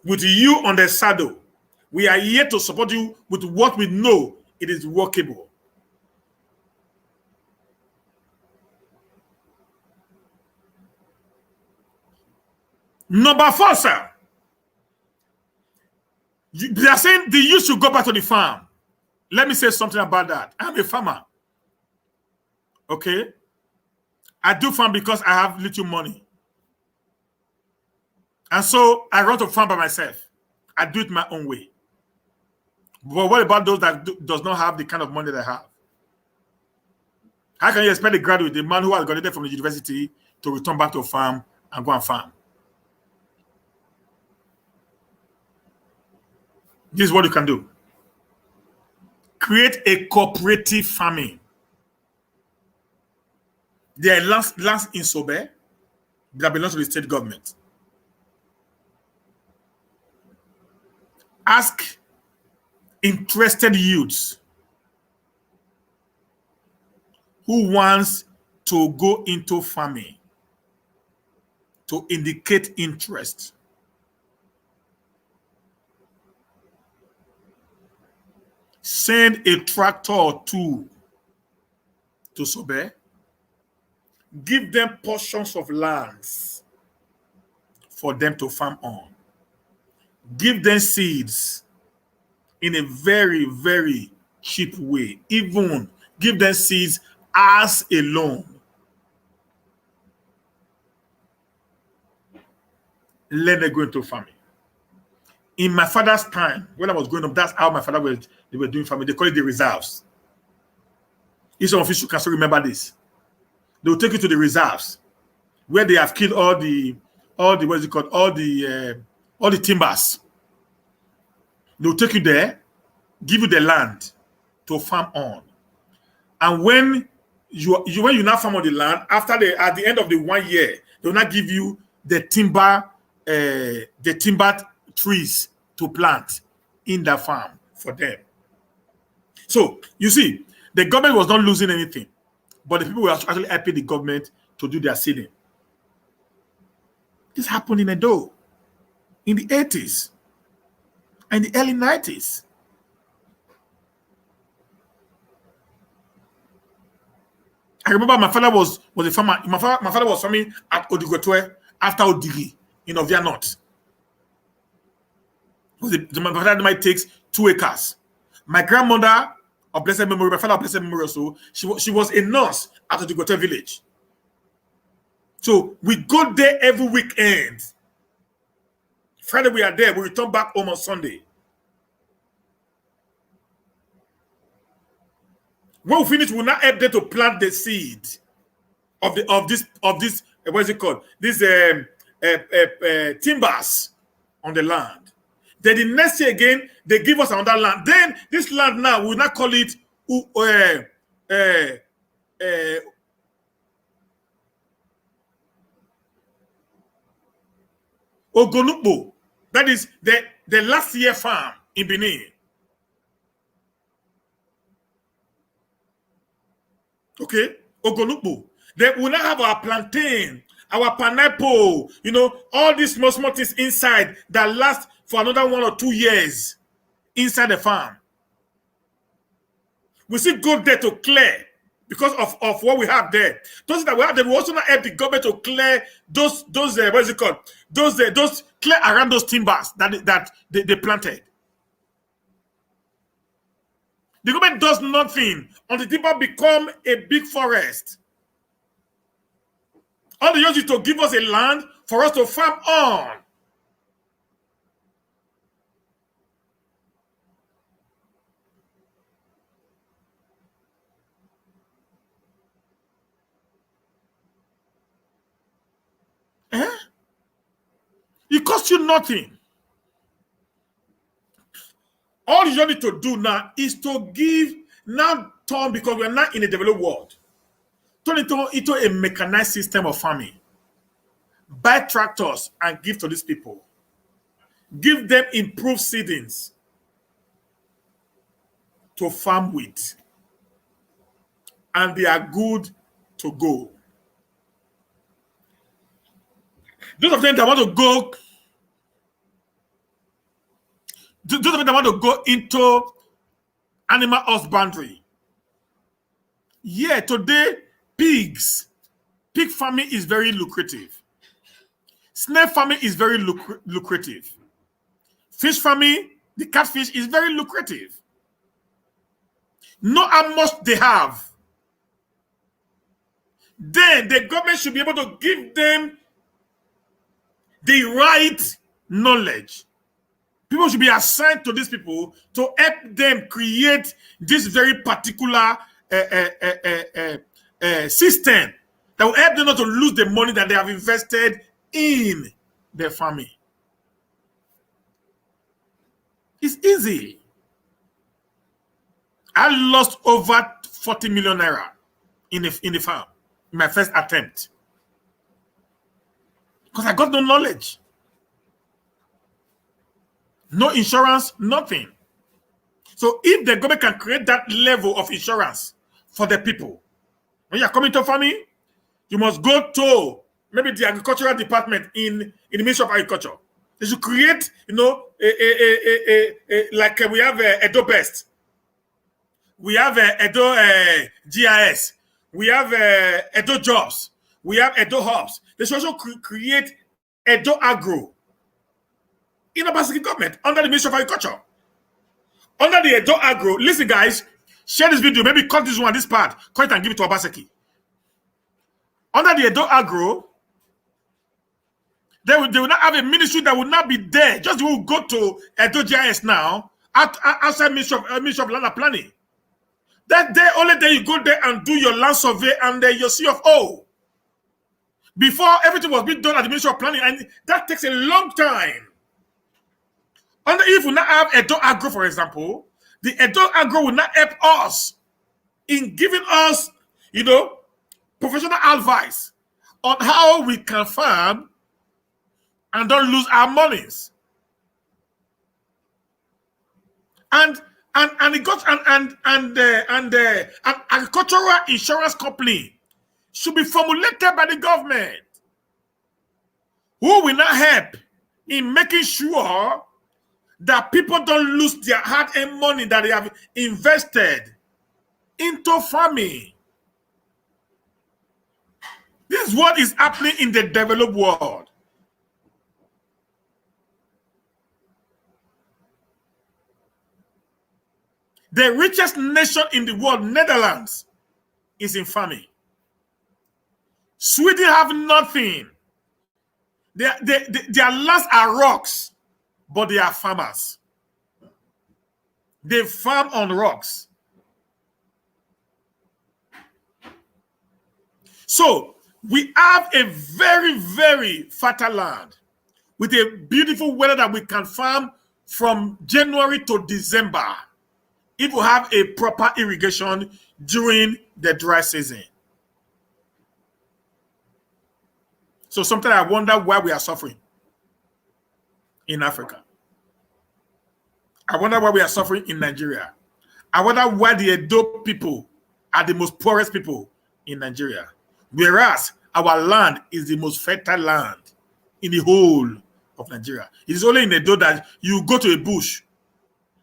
With you on the saddle, we are here to support you with what we know it is workable. Number 4, sir. They are saying the youth should go back to the farm. Let me say something about that. I'm a farmer. Okay? I do farm because I have little money. And so I run to farm by myself. I do it my own way. But what about those that does not have the kind of money that I have? How can you expect a graduate, a man who has graduated from the university, to return back to a farm and go and farm? This is what you can do. Create a cooperative farming. There are lands in Sobe that belongs to the state government. Ask interested youths who wants to go into farming to indicate interest. Send a tractor or two to Sobe. Give them portions of lands for them to farm on. Give them seeds in a very, very cheap way. Even give them seeds as a loan. Let them go into farming. In my father's time, when I was growing up, that's how my father they were doing farming. They call it the reserves. Each of you can still remember this. They will take you to the reserves where they have killed all the what's it called? All the timbers. They will take you there, give you the land to farm on. And when you now farm on the land, at the end of the 1 year, they will not give you the timber trees to plant in the farm for them. So you see, the government was not losing anything, but the people were actually helping the government to do their seeding. This happened in Edo in the 80s and the early 90s. I remember my father was a farmer. My father was farming at Odigotwe after Odigi in Ovia North. My father might takes 2 acres. My grandmother of blessed memory, my father of blessed memory also, she was a nurse at Odigotwe village. So we go there every weekend. Friday we are there, we return back home on Sunday. When we finish, we'll not help them to plant the seed of this what is it called? These timbers on the land. Then the next year again, they give us another land. Then this land now we'll not call it Ogonukbo. That is the last year farm in Benin. Okay, Ogonukbo. Then we'll not have our plantain, our pineapple, all these small things inside that last for another 1 or 2 years inside the farm. We still go there to clear because of what we have there. Those that we have there, we also not help the government to clear those what is it called? Those clear around those timbers that they planted. The government does nothing until the timber become a big forest. All they use is to give us a land for us to farm on. costs you nothing. All you need to do now is to give, now turn, because we're not in a developed world, turn it into a mechanized system of farming. Buy tractors and give to these people. Give them improved seedings to farm with. And they are good to go. Those of them that want to go into animal husbandry. Yeah, today pig farming is very lucrative. Snail farming is very lucrative. Fish farming, the catfish, is very lucrative. Know how much they have. Then the government should be able to give them the right knowledge. People should be assigned to these people to help them create this very particular system that will help them not to lose the money that they have invested in their farming. It's easy. I lost over 40 million naira in the farm in my first attempt because I got no knowledge, no insurance, nothing. So if the government can create that level of insurance for the people, when you're coming to farming, you must go to maybe the agricultural department in the Ministry of Agriculture. They should create, like we have Edo Best, we have Edo GIS, we have Edo Jobs, we have Edo Hubs. They should also create Edo Agro in Obaseki government under the Ministry of Agriculture. Under the Edo Agro, listen guys, share this video, maybe cut this one, this part, cut it and give it to Obaseki. Under the Edo Agro, they will not have a ministry that will not be there. Just will go to Edo GIS now, outside Ministry of Land and Planning. That day, only day you go there and do your land survey and your CFO. Before, everything was being done at the Ministry of Planning, and that takes a long time. If we not have Edo Agro, for example, the Edo Agro will not help us in giving us, professional advice on how we can farm and don't lose our monies. And it got an agricultural insurance company should be formulated by the government, who will not help in making sure that people don't lose their hard-earned money that they have invested into farming. This is what is happening in the developed world. The richest nation in the world, Netherlands, is in farming. Sweden have nothing. Their lands are rocks, but they are farmers. They farm on rocks. So we have a very, very fertile land with a beautiful weather that we can farm from January to December if we have a proper irrigation during the dry season. So sometimes I wonder why we are suffering in Africa. I wonder why we are suffering in Nigeria. I wonder why the Edo people are the most poorest people in Nigeria, whereas our land is the most fertile land in the whole of Nigeria. It is only in Edo that you go to a bush,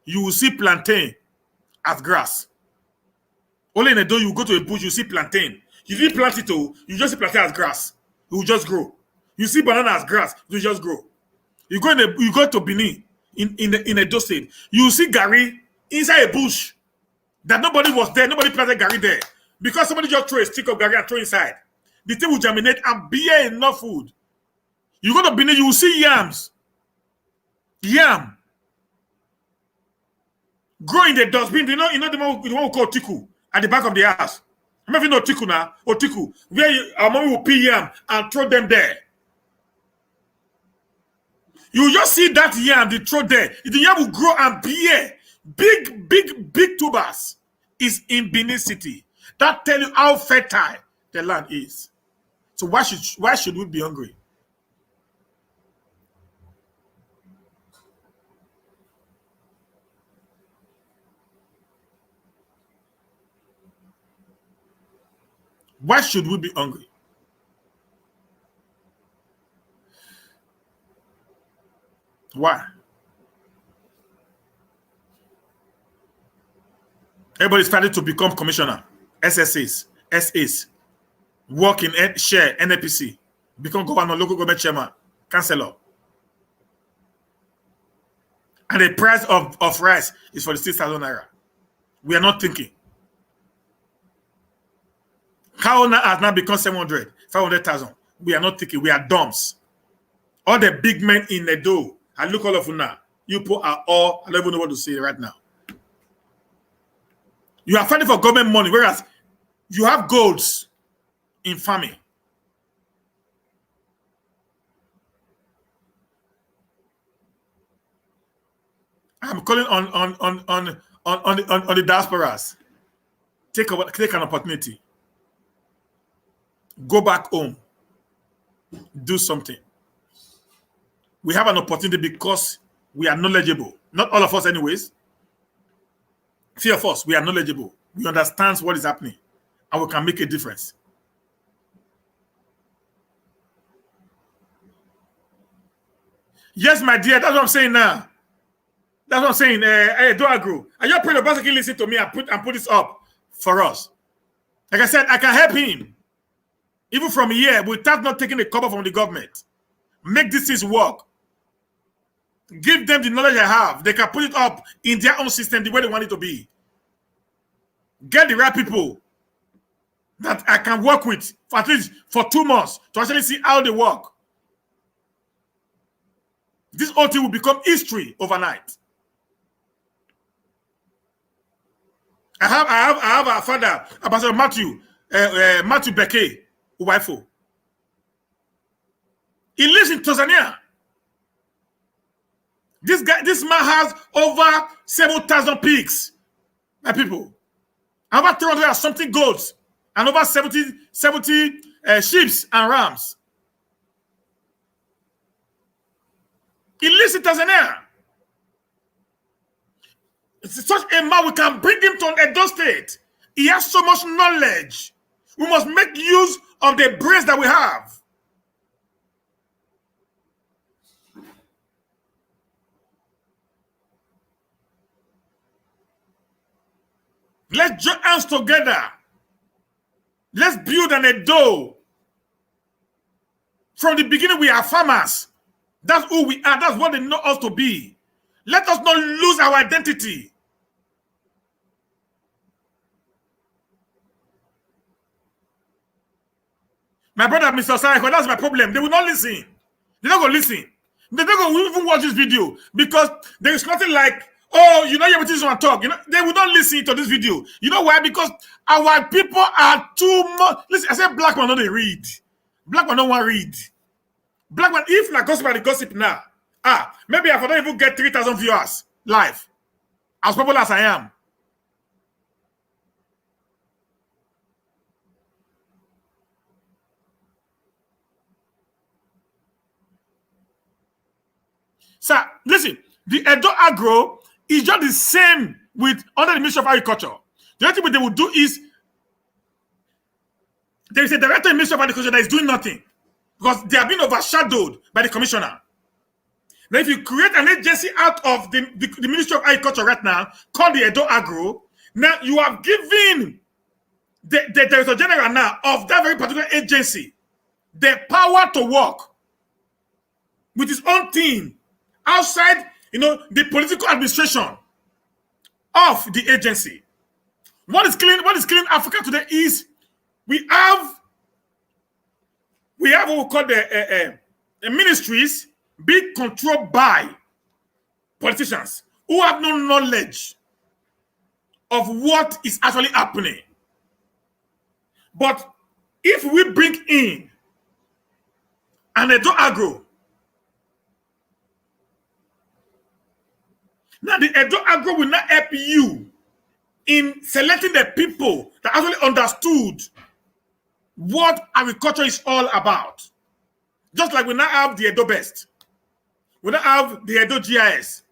you will see plantain as grass. Only in Edo, you go to a bush, you see plantain. You didn't plant it, you just see plantain as grass. It will just grow. You see banana as grass, it will just grow. You go to Benin in Edo State, you see Gary inside a bush that nobody was there, nobody planted Gary there. Because somebody just throw a stick of Gary and throw inside. The thing will germinate and bear enough food. You go to Benin, you will see yams. Yam. Grow in the dustbin. You know the one we call tiku at the back of the house. I don't know tiku now, or tiku, where our mommy will peel yam and throw them there. You just see that yam, the throw there. The yam will grow and bear big tubers. Is in Benin City. That tell you how fertile the land is. So why should we be hungry? Why should we be hungry? Why? Everybody's starting to become commissioner, SSAs, SAs, work in share, NAPC, become governor, local government chairman, councillor. And the price of rice is for the 6,000 naira. We are not thinking. Cow has now become 700, 500,000. We are not thinking. We are dumps. All the big men in the dough. I look all of you now. You people are all, I don't even know what to say right now. You are fighting for government money, whereas you have goals in farming. I'm calling on the diasporas. Take an opportunity. Go back home. Do something. We have an opportunity because we are knowledgeable. Not all of us, anyways. Few of us, we are knowledgeable. We understand what is happening, and we can make a difference. Yes, my dear, that's what I'm saying now. That's what I'm saying. Hey, do agree. And your prayer basically listen to me and put this up for us. Like I said, I can help him. Even from here, without not taking a cover from the government. Make this things work. Give them the knowledge I have. They can put it up in their own system the way they want it to be. Get the right people that I can work with for at least for 2 months to actually see how they work. This whole thing will become history overnight. I have a father, Ambassador Matthew Beke Uwaifo. He lives in Tanzania. This man has over 7,000 pigs, my people. Over 300 and something goats, and over 70 sheep and rams. He lives in Tanzania. It's such a man, we can bring him to an Edo State. He has so much knowledge. We must make use of the brains that we have. Let's join hands together. Let's build an Edo. From the beginning, we are farmers. That's who we are. That's what they know us to be. Let us not lose our identity. My brother, Mr. Sarako, that's my problem. They will not listen. They're not going to listen. They're not going to even watch this video because there is nothing like, oh, you know, everything is on talk. You know, they will not listen to this video. You know why? Because our people are too much. Listen, I said black man don't read. Black man don't want to read. Black man, if like gossip and the gossip now, maybe I don't even get 3,000 viewers live. As popular as I am. Sir, listen, the Edo Agro is just the same with under the Ministry of Agriculture. The only thing they will do is there is a director in the Ministry of Agriculture that is doing nothing because they are being overshadowed by the commissioner. Now, if you create an agency out of the Ministry of Agriculture right now called the Edo Agro, now you have given the Director General now of that very particular agency the power to work with his own team outside, the political administration of the agency. What is killing Africa today is we have what we call the ministries being controlled by politicians who have no knowledge of what is actually happening. But if we bring in an Edo Agro Now the Edo Agro will not help you in selecting the people that actually understood what agriculture is all about. Just like we now have the Edo Best, we now have the Edo GIS,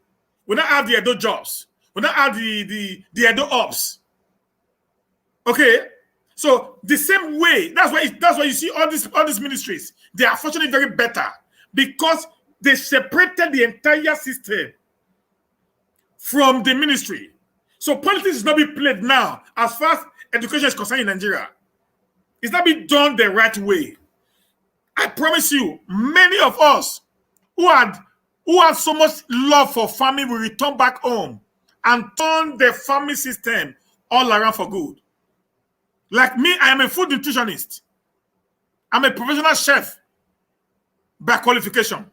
we now have the Edo Jobs, we now have the Edo Ops. Okay, so the same way, that's why you see all these ministries. They are fortunately very better because they separated the entire system from the ministry. So politics is not being played now as far as education is concerned in Nigeria. It's not being done the right way. I promise you, many of us who have so much love for farming will return back home and turn the farming system all around for good. Like me, I am a food nutritionist. I'm a professional chef by qualification.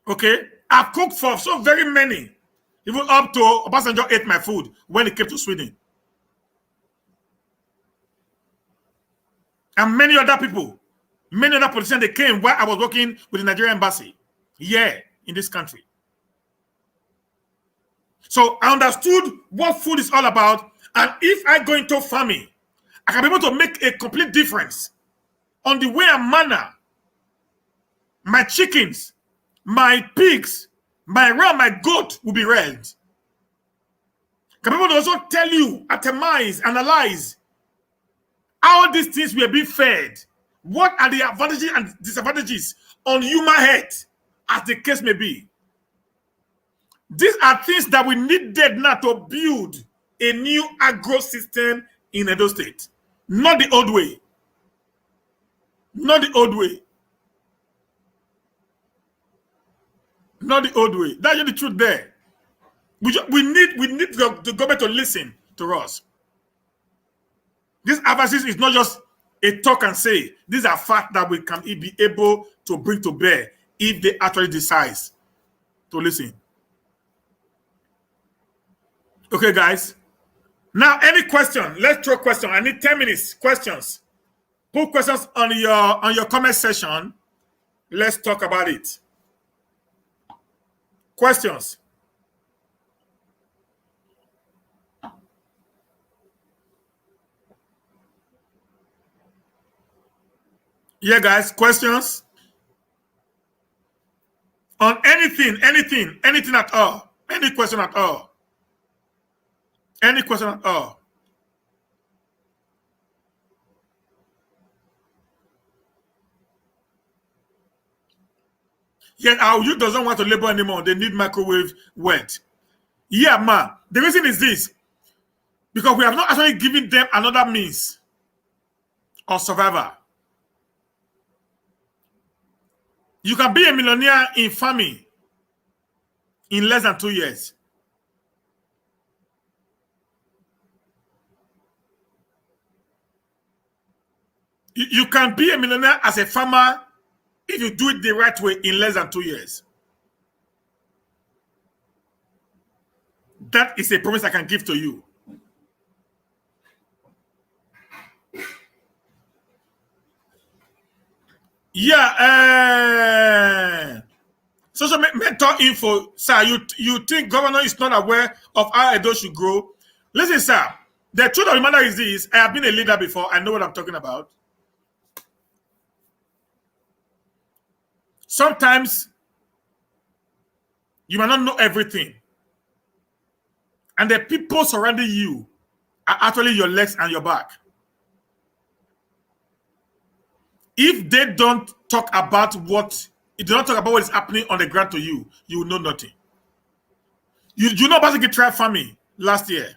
Okay? I've cooked for so very many. Even up to Obasanjo ate my food when he came to Sweden. And many other people, many other politicians, they came while I was working with the Nigerian embassy here in this country. So I understood what food is all about. And if I go into farming, I can be able to make a complete difference on the way and manner my chickens, my pigs, my ram, my goat will be reared. Can people also tell you, itemize, analyze how these things were being fed? What are the advantages and disadvantages on human health, as the case may be? These are things that we needed now to build a new agro system in Edo State. Not the old way. Not the old way. Not the old way. That's the truth there. We need the government to listen to us. This advocacy is not just a talk and say. These are facts that we can be able to bring to bear if they actually decide to listen. Okay, guys. Now, any question? Let's throw question. I need 10 minutes. Questions. Put questions on your comment section. Let's talk about it. Questions. Yeah, guys, questions on anything at all. Any question at all. Any question at all. Yet our youth doesn't want to labor anymore. They need microwave wet. Yeah, man. The reason is this. Because we have not actually given them another means of survival. You can be a millionaire in farming in less than 2 years. You can be a millionaire as a farmer if you do it the right way in less than 2 years. That is a promise I can give to you. Yeah. Social mentor info, sir. You think governor is not aware of how Edo should grow? Listen, sir. The truth of the matter is this: I have been a leader before. I know what I'm talking about. Sometimes you might not know everything, and the people surrounding you are actually your legs and your back. If they don't talk about what is happening on the ground to you, you will know nothing. You know basically tried farming last year,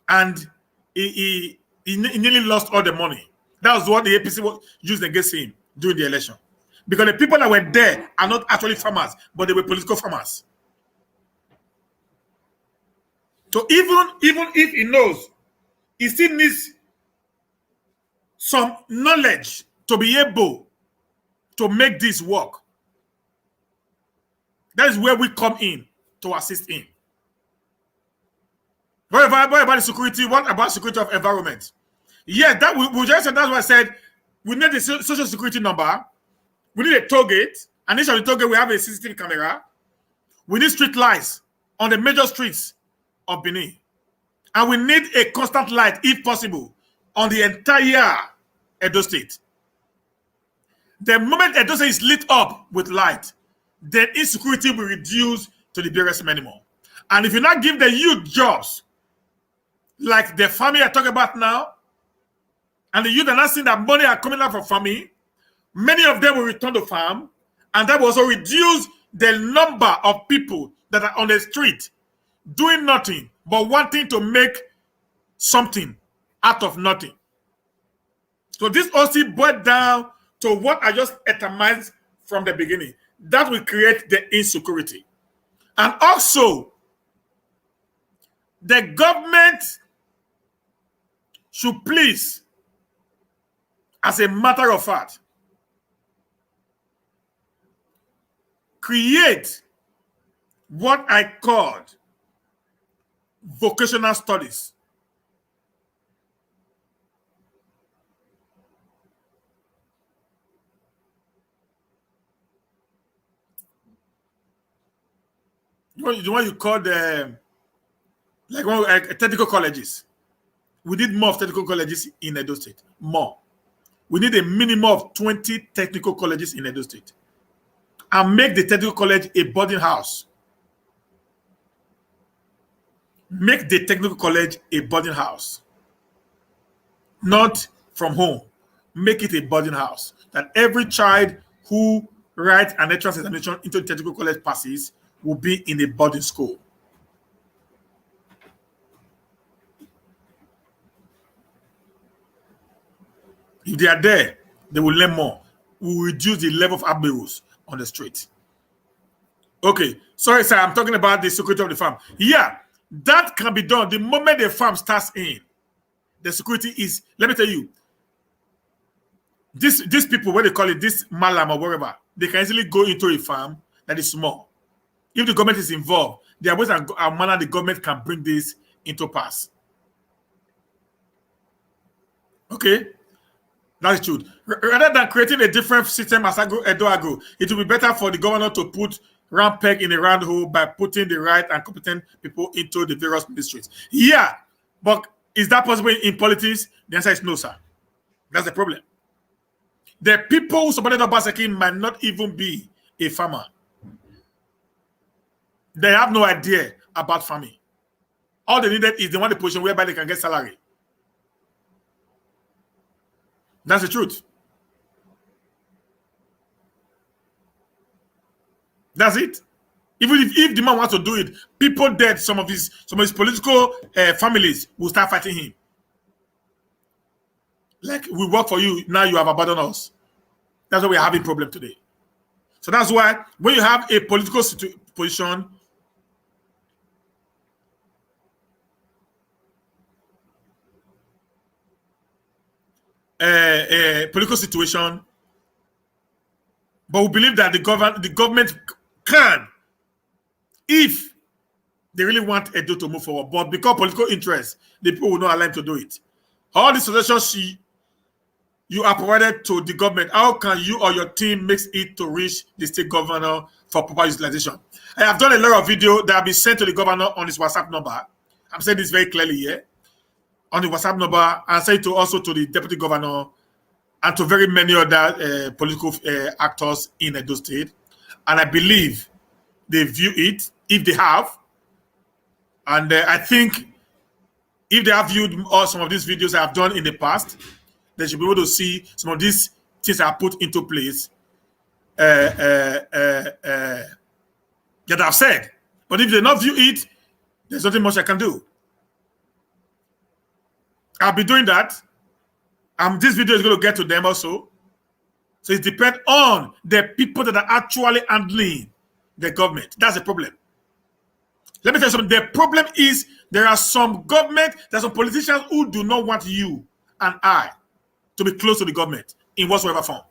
and he nearly lost all the money. That was what the APC was used against him during the election, because the people that were there are not actually farmers, but they were political farmers. So even if he knows, he still needs some knowledge to be able to make this work. That is where we come in to assist him. What about the security? What about security of environment? Yeah, that's why I said we need a social security number, we need a toll gate, And initially we told you we have a CCTV camera. We need street lights on the major streets of Benin. And we need a constant light, if possible, on the entire Edo State. The moment Edo State is lit up with light, then insecurity will reduce to the barest minimum. And if you not give the youth jobs, like the farming I talk about now, and the youth are not seeing that money are coming out from farming, many of them will return to farm, and that will also reduce the number of people that are on the street doing nothing but wanting to make something out of nothing. So this also boiled down to what I just itemized from the beginning. That will create the insecurity. And also, the government should please, as a matter of fact, create what I called vocational studies. The one you call the technical colleges. We need more of technical colleges in Edo State. More. We need a minimum of 20 technical colleges in Edo State. And make the technical college a boarding house. Make the technical college a boarding house. Not from home. Make it a boarding house. That every child who writes an entrance examination into the technical college passes will be in a boarding school. If they are there, they will learn more. We will reduce the level of abuse on the street. Okay, sorry, sir, I'm talking about the security of the farm. Yeah, that can be done the moment the farm starts in. The security is, let me tell you, these people, what they call it, this malam or whatever, they can easily go into a farm that is small. If the government is involved, there are ways and manner the government can bring this into pass. Okay? That's true. Rather than creating a different system as Edo Agro, it will be better for the governor to put round peg in a round hole by putting the right and competent people into the various ministries. Yeah, but is that possible in politics? The answer is no, sir. That's the problem. The people who supported Obaseki might not even be a farmer. They have no idea about farming. All they needed is they want a position whereby they can get salary. That's the truth. That's it. Even if the man wants to do it, people dead, some of his political families will start fighting him. Like, we work for you, now you have abandoned us. That's why we're having a problem today. So that's why when you have a political position, a political situation, but we believe that the government can, if they really want Edo to move forward, but because political interest, the people will not allow him to do it. All the suggestions you are provided to the government, how can you or your team make it to reach the state governor for proper utilization? I have done a lot of video that have been sent to the governor on his WhatsApp number. I'm saying this very clearly here. On the WhatsApp number, and say to also to the deputy governor and to very many other political actors in Edo State. And I believe they view it, if they have. And I think if they have viewed some of these videos I have done in the past, they should be able to see some of these things I have put into place that I've said. But if they not view it, there's nothing much I can do. I'll be doing that. This video is going to get to them also. So it depends on the people that are actually handling the government. That's the problem. Let me tell you something. The problem is there are some politicians who do not want you and I to be close to the government in whatsoever form.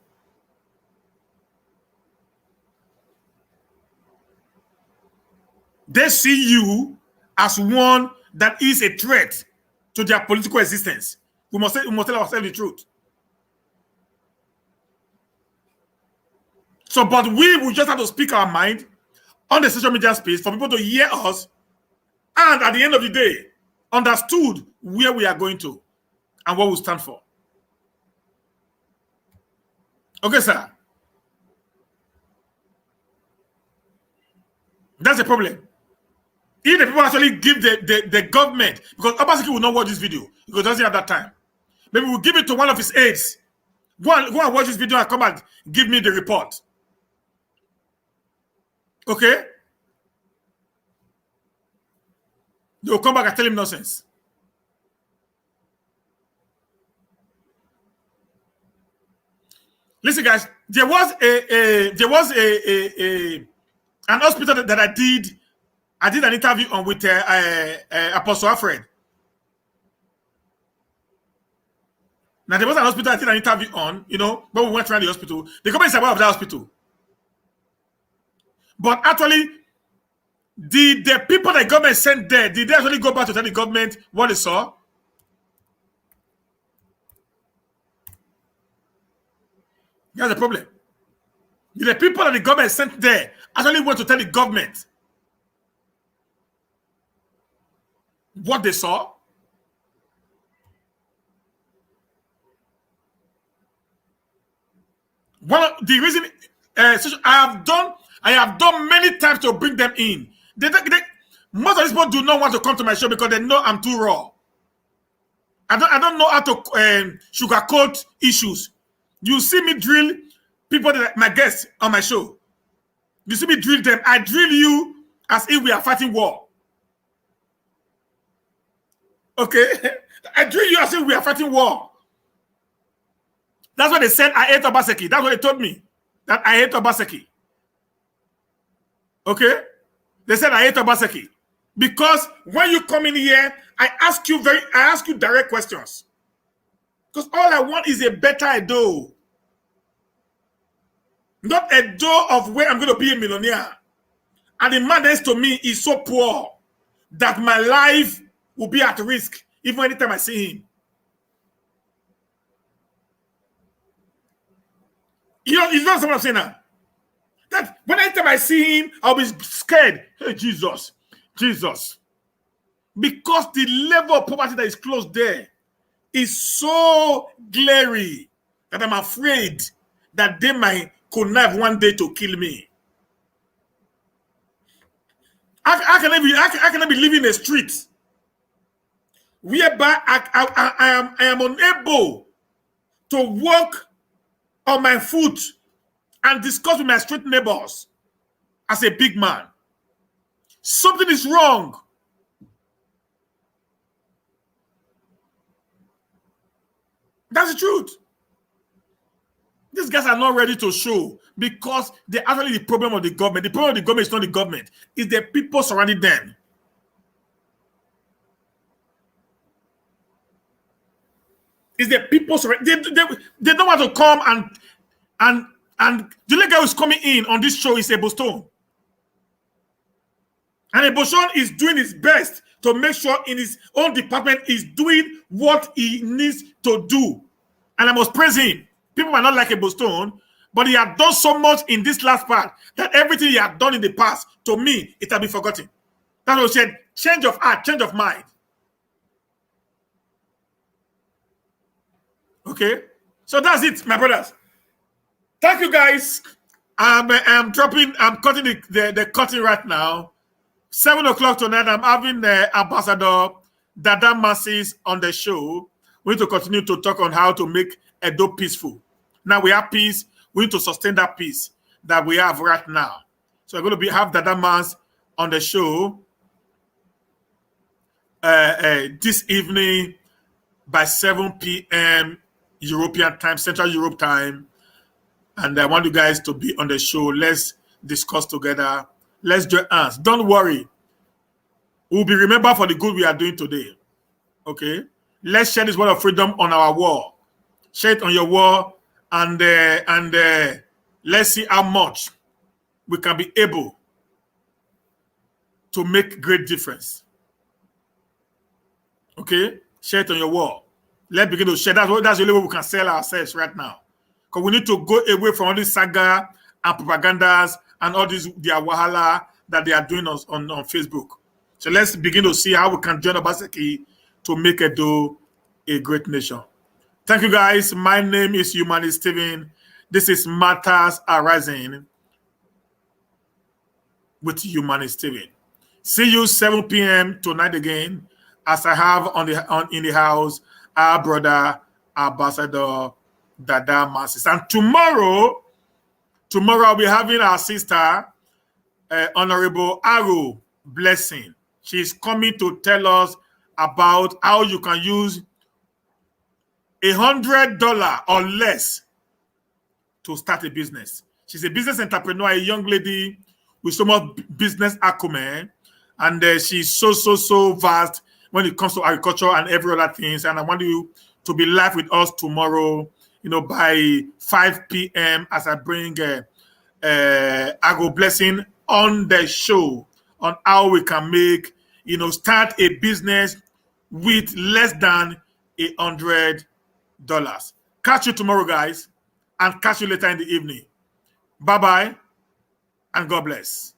They see you as one that is a threat to their political existence. We must tell ourselves the truth. So, but we will just have to speak our mind on the social media space for people to hear us, and at the end of the day, understood where we are going to and what we stand for. Okay, sir. That's the problem. If the people actually give the government, because Obaseki will not watch this video because he doesn't have that time. Maybe we'll give it to one of his aides. Go and watch this video and come and give me the report. Okay? They'll come back and tell him nonsense. Listen, guys, there was an hospital that I did an interview on with Apostle Alfred. Now, there was an hospital I did an interview on, when we went around the hospital. The government is aware of that hospital. But actually, the people the government sent there, did they actually go back to tell the government what they saw? That's the problem. Did the people that the government sent there actually went to tell the government what they saw? One of the reason I have done many times to bring them in. Most of these people do not want to come to my show because they know I'm too raw. I don't know how to sugarcoat issues. You see me drill people that my guests on my show. You see me drill them. I drill you as if we are fighting war. Okay? I drill you as if we are fighting war. That's what they said. I hate Obaseki. That's what they told me. That I hate Obaseki. Okay? They said I hate Obaseki. Because when you come in here, I ask you direct questions. Because all I want is a better Edo. Not a Edo of where I'm going to be a millionaire. And the man next to me is so poor that my life will be at risk even anytime I see him. It's not what I'm saying now. That when anytime I see him, I'll be scared. Hey, Jesus. Because the level of poverty that is close there is so glary that I'm afraid that they might connive one day to kill me. I cannot be living in the street whereby I am unable to walk on my foot and discuss with my street neighbors as a big man. Something is wrong. That's the truth. These guys are not ready to show because they're actually the problem of the government. The problem of the government is not the government. It's the people surrounding them. It's the people surrounding them. They don't want to come and the guy who's coming in on this show is Ebo Stone. And Ebo Stone is doing his best to make sure in his own department he's doing what he needs to do. And I must praise him. People might not like Ebo Stone, but he had done so much in this last part that everything he had done in the past, to me, it had been forgotten. That's what I said, change of heart, change of mind. Okay? So that's it, my brothers. Thank you, guys. I'm cutting the curtain right now. 7 o'clock tonight, I'm having Ambassador Dada Masses on the show. We need to continue to talk on how to make Edo peaceful. Now we have peace. We need to sustain that peace that we have right now. So we're going to have Dada Mas on the show this evening by 7 p.m. European time, Central Europe time. And I want you guys to be on the show. Let's discuss together. Let's join hands. Don't worry. We'll be remembered for the good we are doing today. Okay? Let's share this word of freedom on our wall. Share it on your wall and let's see how much we can be able to make great difference. Okay? Share it on your wall. Let's begin to share. That's the only way we can sell ourselves right now. Because we need to go away from all this saga and propagandas and all this their wahala that they are doing on Facebook. So let's begin to see how we can join Obaseki to make Edo a great nation. Thank you, guys. My name is Humanist Steven. This is Matters Arising with Humanist Steven. See you 7 p.m. tonight again, as I have in the house our brother Ambassador Dada Masses. And tomorrow I'll be having our sister Honorable Aro Blessing. She's coming to tell us about how you can use $100 or less to start a business. She's a business entrepreneur, a young lady with so much business acumen, and she's so vast when it comes to agriculture and every other things. And I want you to be live with us tomorrow, by 5 p.m. as I bring Aro Blessing on the show on how we can make, start a business with less than $100. Catch you tomorrow, guys, and catch you later in the evening. Bye-bye, and God bless.